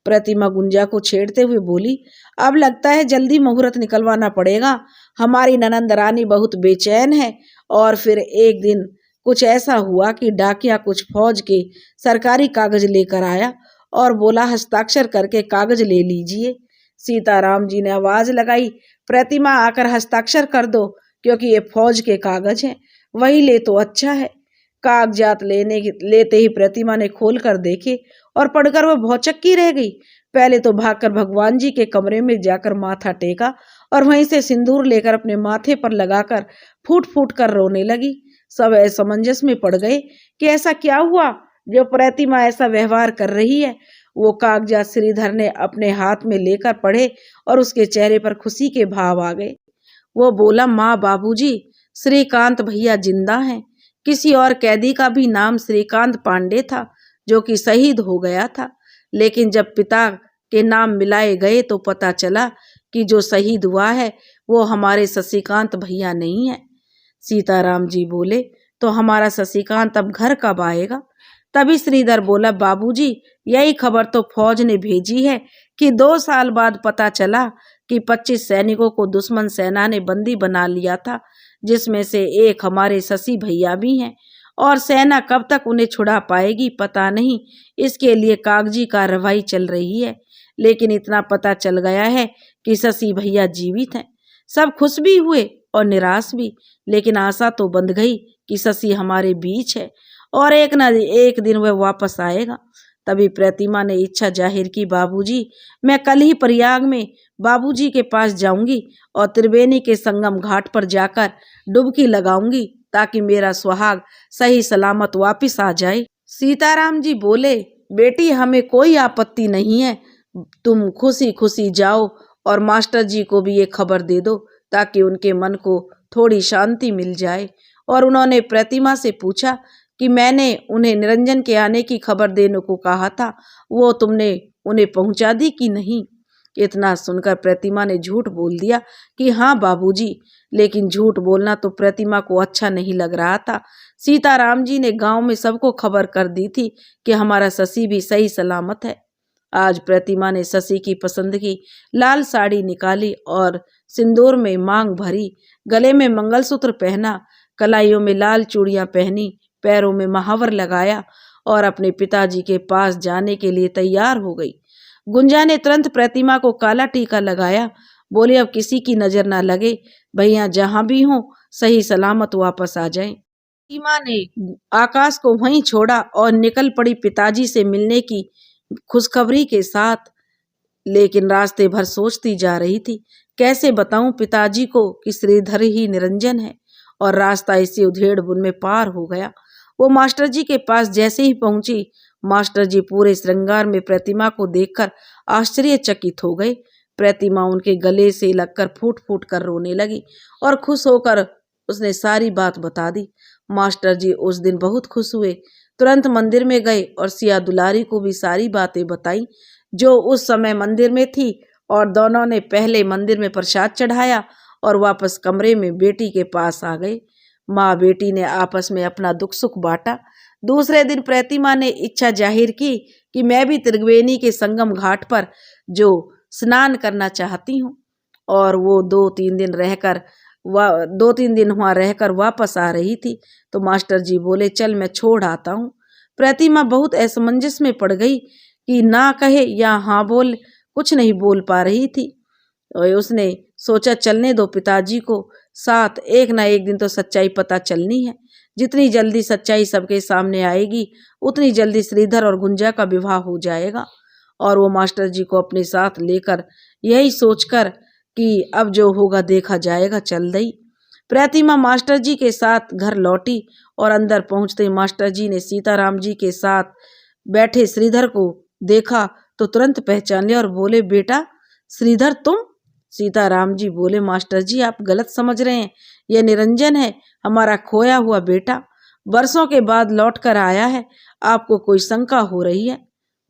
प्रतिमा गुंजा को छेड़ते हुए बोली, अब लगता है जल्दी मुहूर्त निकलवाना पड़ेगा, हमारी ननंद रानी बहुत बेचैन है। और फिर एक दिन कुछ ऐसा हुआ कि डाकिया कुछ फौज के सरकारी कागज लेकर आया और बोला, हस्ताक्षर करके कागज ले लीजिए। सीताराम जी ने आवाज लगाई, प्रतिमा आकर हस्ताक्षर कर दो, क्योंकि ये फौज के कागज हैं, वही ले तो अच्छा है। कागजात लेते ही प्रतिमा ने खोल कर देखे और पढ़कर वह भौचक्की रह गई। पहले तो भागकर भगवान जी के कमरे में जाकर माथा टेका और वहीं से सिंदूर लेकर अपने माथे पर लगाकर फूट फूट कर रोने लगी। सब असमंजस में पड़ गए कि ऐसा क्या हुआ जो प्रतिमा ऐसा व्यवहार कर रही है। वो कागजात श्रीधर ने अपने हाथ में लेकर पढ़े और उसके चेहरे पर खुशी के भाव आ गए। वो बोला, माँ बाबूजी, श्रीकांत भैया जिंदा हैं। किसी और कैदी का भी नाम श्रीकांत पांडे था जो कि शहीद हो गया था, लेकिन जब पिता के नाम मिलाए गए तो पता चला कि जो शहीद हुआ है वो हमारे शशिकांत भैया नहीं है। सीताराम जी बोले, तो हमारा शशिकांत अब घर कब आएगा? तभी श्रीधर बोला, बाबूजी, यही खबर तो फौज ने भेजी है कि 2 साल बाद पता चला कि 25 सैनिकों को दुश्मन सेना ने बंदी बना लिया था, जिसमें से एक हमारे शशि भैया भी हैं, और सेना कब तक उन्हें छुड़ा पाएगी पता नहीं। इसके लिए कागजी कार्रवाई चल रही है, लेकिन इतना पता चल गया है कि शशि भैया जीवित हैं। सब खुश भी हुए और निराश भी, लेकिन आशा तो बंध गई कि शशि हमारे बीच है और एक न एक दिन वह वापस आएगा। तभी प्रतिमा ने इच्छा जाहिर की, बाबूजी, मैं कल ही प्रयाग में बाबूजी के पास जाऊंगी और त्रिवेणी के संगम घाट पर जाकर डुबकी लगाऊंगी ताकि मेरा सुहाग सही सलामत वापस आ जाए। सीताराम जी बोले, बेटी, हमें कोई आपत्ति नहीं है, तुम खुशी खुशी जाओ और मास्टर जी को भी ये खबर दे दो ताकि उनके मन को थोड़ी शांति मिल जाए। और उन्होंने प्रतिमा से पूछा कि मैंने उन्हें निरंजन के आने की खबर देने को कहा था, वो तुमने उन्हें पहुंचा दी कि नहीं? इतना सुनकर प्रतिमा ने झूठ बोल दिया कि हाँ बाबूजी, लेकिन झूठ बोलना तो प्रतिमा को अच्छा नहीं लग रहा था। सीताराम जी ने गांव में सबको खबर कर दी थी कि हमारा शशि भी सही सलामत है। आज प्रतिमा ने शशि की पसंद की लाल साड़ी निकाली और सिंदूर में मांग भरी, गले में मंगलसूत्र पहना, कलाइयों में लाल चूड़ियां पहनी, पैरों में महावर लगाया और अपने पिताजी के पास जाने के लिए तैयार हो गई। गुंजा ने तुरंत प्रतिमा को काला टीका लगाया, बोले अब किसी की नजर ना लगे, भैया जहां भी हो सही सलामत वापस आ जाएं। प्रतिमा ने आकाश को वहीं छोड़ा और निकल पड़ी पिताजी से मिलने की खुशखबरी के साथ। लेकिन रास्ते भर सोचती जा रही थी, कैसे बताऊं पिताजी को कि श्रीधर ही निरंजन है। और रास्ता इसी उधेड़-बुन में पार हो गया। वो मास्टर जी के पास जैसे ही पहुंची, मास्टर जी पूरे श्रृंगार में प्रतिमा को देखकर आश्चर्यचकित हो गए। प्रतिमा उनके गले से लगकर फूट फूट कर रोने लगी और खुश होकर उसने सारी बात बता दी। मास्टर जी उस दिन बहुत खुश हुए, तुरंत मंदिर में गए और सिया दुलारी को भी सारी बातें बताई जो उस समय मंदिर में थी। और दोनों ने पहले मंदिर में प्रसाद चढ़ाया और वापस कमरे में बेटी के पास आ गए। माँ बेटी ने आपस में अपना दुख सुख बांटा। दूसरे दिन प्रतिमा ने इच्छा जाहिर की कि मैं भी त्रिवेणी के संगम घाट पर जो स्नान करना चाहती हूँ। और वो 2-3 दिन वहाँ रहकर वापस आ रही थी तो मास्टर जी बोले चल मैं छोड़ आता हूँ। प्रतिमा बहुत असमंजस में पड़ गई कि ना कहे या हाँ बोल, कुछ नहीं बोल पा रही थी। और उसने सोचा चलने दो पिताजी को साथ, एक ना एक दिन तो सच्चाई पता चलनी है। जितनी जल्दी सच्चाई सबके सामने आएगी उतनी जल्दी श्रीधर और गुंजा का विवाह हो जाएगा। और वो मास्टर जी को अपने साथ लेकर यही सोचकर कि अब जो होगा देखा जाएगा चल दी। प्रतिमा मास्टर जी के साथ घर लौटी और अंदर पहुंचते मास्टर जी ने सीताराम जी के साथ बैठे श्रीधर को देखा तो तुरंत पहचान लिया और बोले बेटा श्रीधर तुम? सीताराम जी बोले मास्टर जी आप गलत समझ रहे हैं, यह निरंजन है, हमारा खोया हुआ बेटा, बरसों के बाद लौट कर आया है, आपको कोई शंका हो रही है?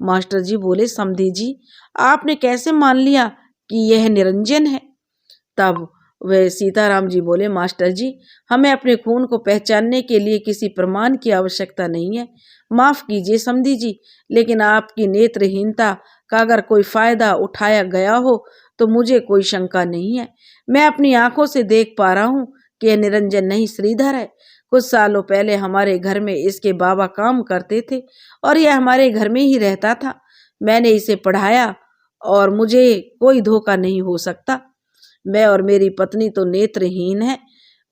मास्टर जी बोले समधी जी आपने कैसे मान लिया कि यह निरंजन है? तब वे सीताराम जी बोले मास्टर जी हमें अपने खून को पहचानने के लिए किसी प्रमाण की आवश्यकता नहीं है। माफ कीजिए समधी जी, लेकिन आपकी नेत्रहीनता का अगर कोई फायदा उठाया गया हो तो मुझे कोई शंका नहीं है। मैं अपनी आंखों से देख पा रहा हूँ कि यह निरंजन नहीं श्रीधर है। कुछ सालों पहले हमारे घर में इसके बाबा काम करते थे और यह हमारे घर में ही रहता था। मैंने इसे पढ़ाया और मुझे कोई धोखा नहीं हो सकता। मैं और मेरी पत्नी तो नेत्रहीन है।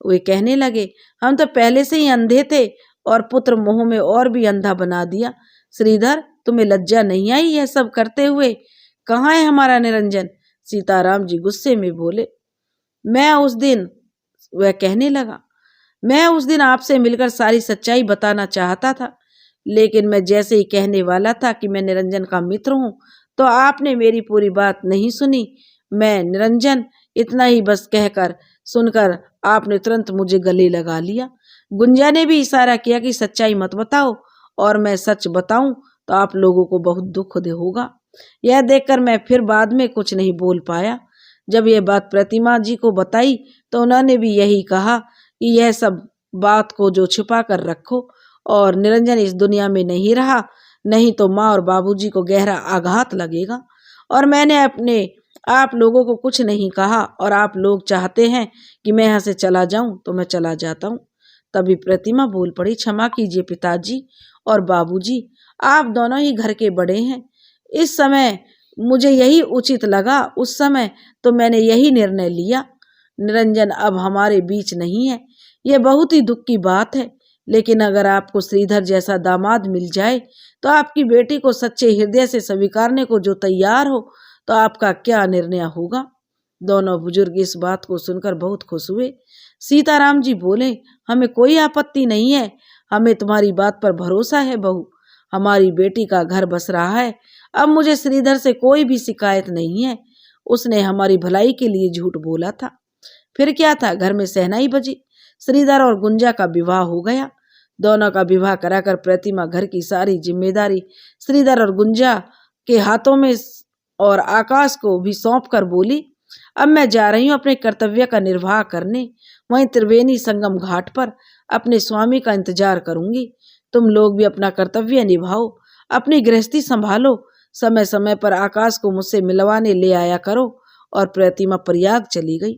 वे कहने लगे हम तो पहले से ही अंधे थे और पुत्र मोह में और भी अंधा बना दिया। श्रीधर तुम्हें लज्जा नहीं आई यह सब करते हुए? कहाँ है हमारा निरंजन? सीताराम जी गुस्से में बोले। वह कहने लगा मैं उस दिन आपसे मिलकर सारी सच्चाई बताना चाहता था, लेकिन मैं जैसे ही कहने वाला था कि मैं निरंजन का मित्र हूँ तो आपने मेरी पूरी बात नहीं सुनी। मैं निरंजन इतना ही बस कहकर सुनकर आपने तुरंत मुझे गले लगा लिया। गुंजा ने भी इशारा किया कि सच्चाई मत बताओ और मैं सच बताऊं तो आप लोगों को बहुत दुख होगा। यह देखकर मैं फिर बाद में कुछ नहीं बोल पाया। जब यह बात प्रतिमा जी को बताई तो उन्होंने भी यही कहा कि यह सब बात को जो छिपा कर रखो और निरंजन इस दुनिया में नहीं रहा, नहीं तो माँ और बाबूजी को गहरा आघात लगेगा। और मैंने अपने आप लोगों को कुछ नहीं कहा और आप लोग चाहते हैं कि मैं यहाँ से चला जाऊं तो मैं चला जाता हूँ। तभी प्रतिमा बोल पड़ी क्षमा कीजिए पिताजी और बाबूजी, आप दोनों ही घर के बड़े हैं। इस समय मुझे यही उचित लगा, उस समय तो मैंने यही निर्णय लिया। निरंजन अब हमारे बीच नहीं है, यह बहुत ही दुख की बात है। लेकिन अगर आपको श्रीधर जैसा दामाद मिल जाए तो आपकी बेटी को सच्चे हृदय से स्वीकारने को जो तैयार हो तो आपका क्या निर्णय होगा? दोनों बुजुर्ग इस बात को सुनकर बहुत खुश हुए। सीताराम जी बोले हमें कोई आपत्ति नहीं है, हमें तुम्हारी बात पर भरोसा है बहू। हमारी बेटी का घर बस रहा है, अब मुझे श्रीधर से कोई भी शिकायत नहीं है। उसने हमारी भलाई के लिए झूठ बोला था, फिर क्या था, घर में शहनाई बजी, श्रीधर और गुंजा का विवाह हो गया। दोनों का विवाह कराकर प्रतिमा घर की सारी जिम्मेदारी श्रीधर और गुंजा के हाथों में और आकाश को भी सौंप कर बोली, अब मैं जा रही हूँ अपने कर्तव्य का निर्वाह करने। वहीं त्रिवेणी संगम घाट पर अपने स्वामी का इंतजार करूंगी। तुम लोग भी अपना कर्तव्य निभाओ, अपनी गृहस्थी संभालो। समय समय पर आकाश को मुझसे मिलवाने ले आया करो। और प्रतिमा प्रयाग चली गई।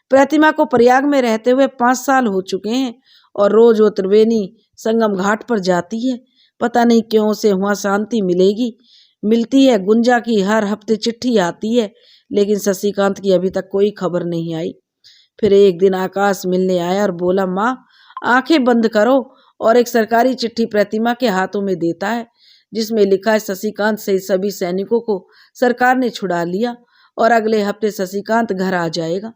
प्रतिमा को प्रयाग में रहते हुए 5 साल हो चुके हैं और रोज वो त्रिवेणी संगम घाट पर जाती है। पता नहीं क्यों उसे वहां शांति मिलती है। गुंजा की हर हफ्ते चिट्ठी आती है, लेकिन शशिकांत की अभी तक कोई खबर नहीं आई। फिर एक दिन आकाश मिलने आया और बोला, माँ आंखें बंद करो। और एक सरकारी चिट्ठी प्रतिमा के हाथों में देता है, जिसमें लिखा है, शशिकांत सहित सभी सैनिकों को सरकार ने छुड़ा लिया और अगले हफ्ते शशिकांत घर आ जाएगा।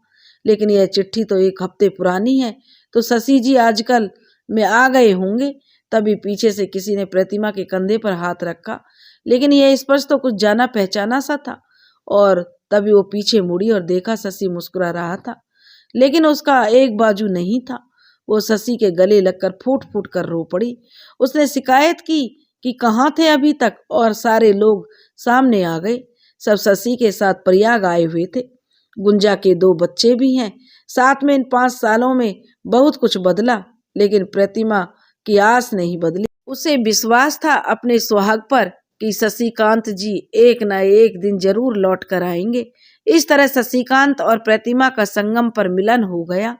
लेकिन यह चिट्ठी तो 1 हफ्ते पुरानी है, तो शशि जी आजकल में आ गए होंगे। तभी पीछे से किसी ने प्रतिमा के कंधे पर हाथ रखा, लेकिन यह स्पर्श तो कुछ जाना पहचाना सा था। और तभी वो पीछे मुड़ी और देखा शशि मुस्कुरा रहा था, लेकिन उसका एक बाजू नहीं था। वो शशि के गले लगकर फूट फूट कर रो पड़ी। उसने शिकायत की कि कहाँ थे अभी तक, और सारे लोग सामने आ गए। सब शशि के साथ प्रयाग आए हुए थे। गुंजा के 2 बच्चे भी हैं। साथ में इन 5 सालों में बहुत कुछ बदला, लेकिन प्रतिमा की आस नहीं बदली। उसे विश्वास था अपने सुहाग पर कि शशिकांत जी एक न एक दिन जरूर लौट कर आएंगे। इस तरह शशिकांत और प्रतिमा का संगम पर मिलन हो गया।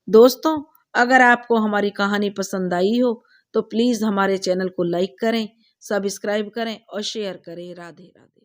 दोस्तों, अगर आपको हमारी कहानी पसंद आई हो तो प्लीज़ हमारे चैनल को लाइक करें, सब्सक्राइब करें और शेयर करें। राधे राधे।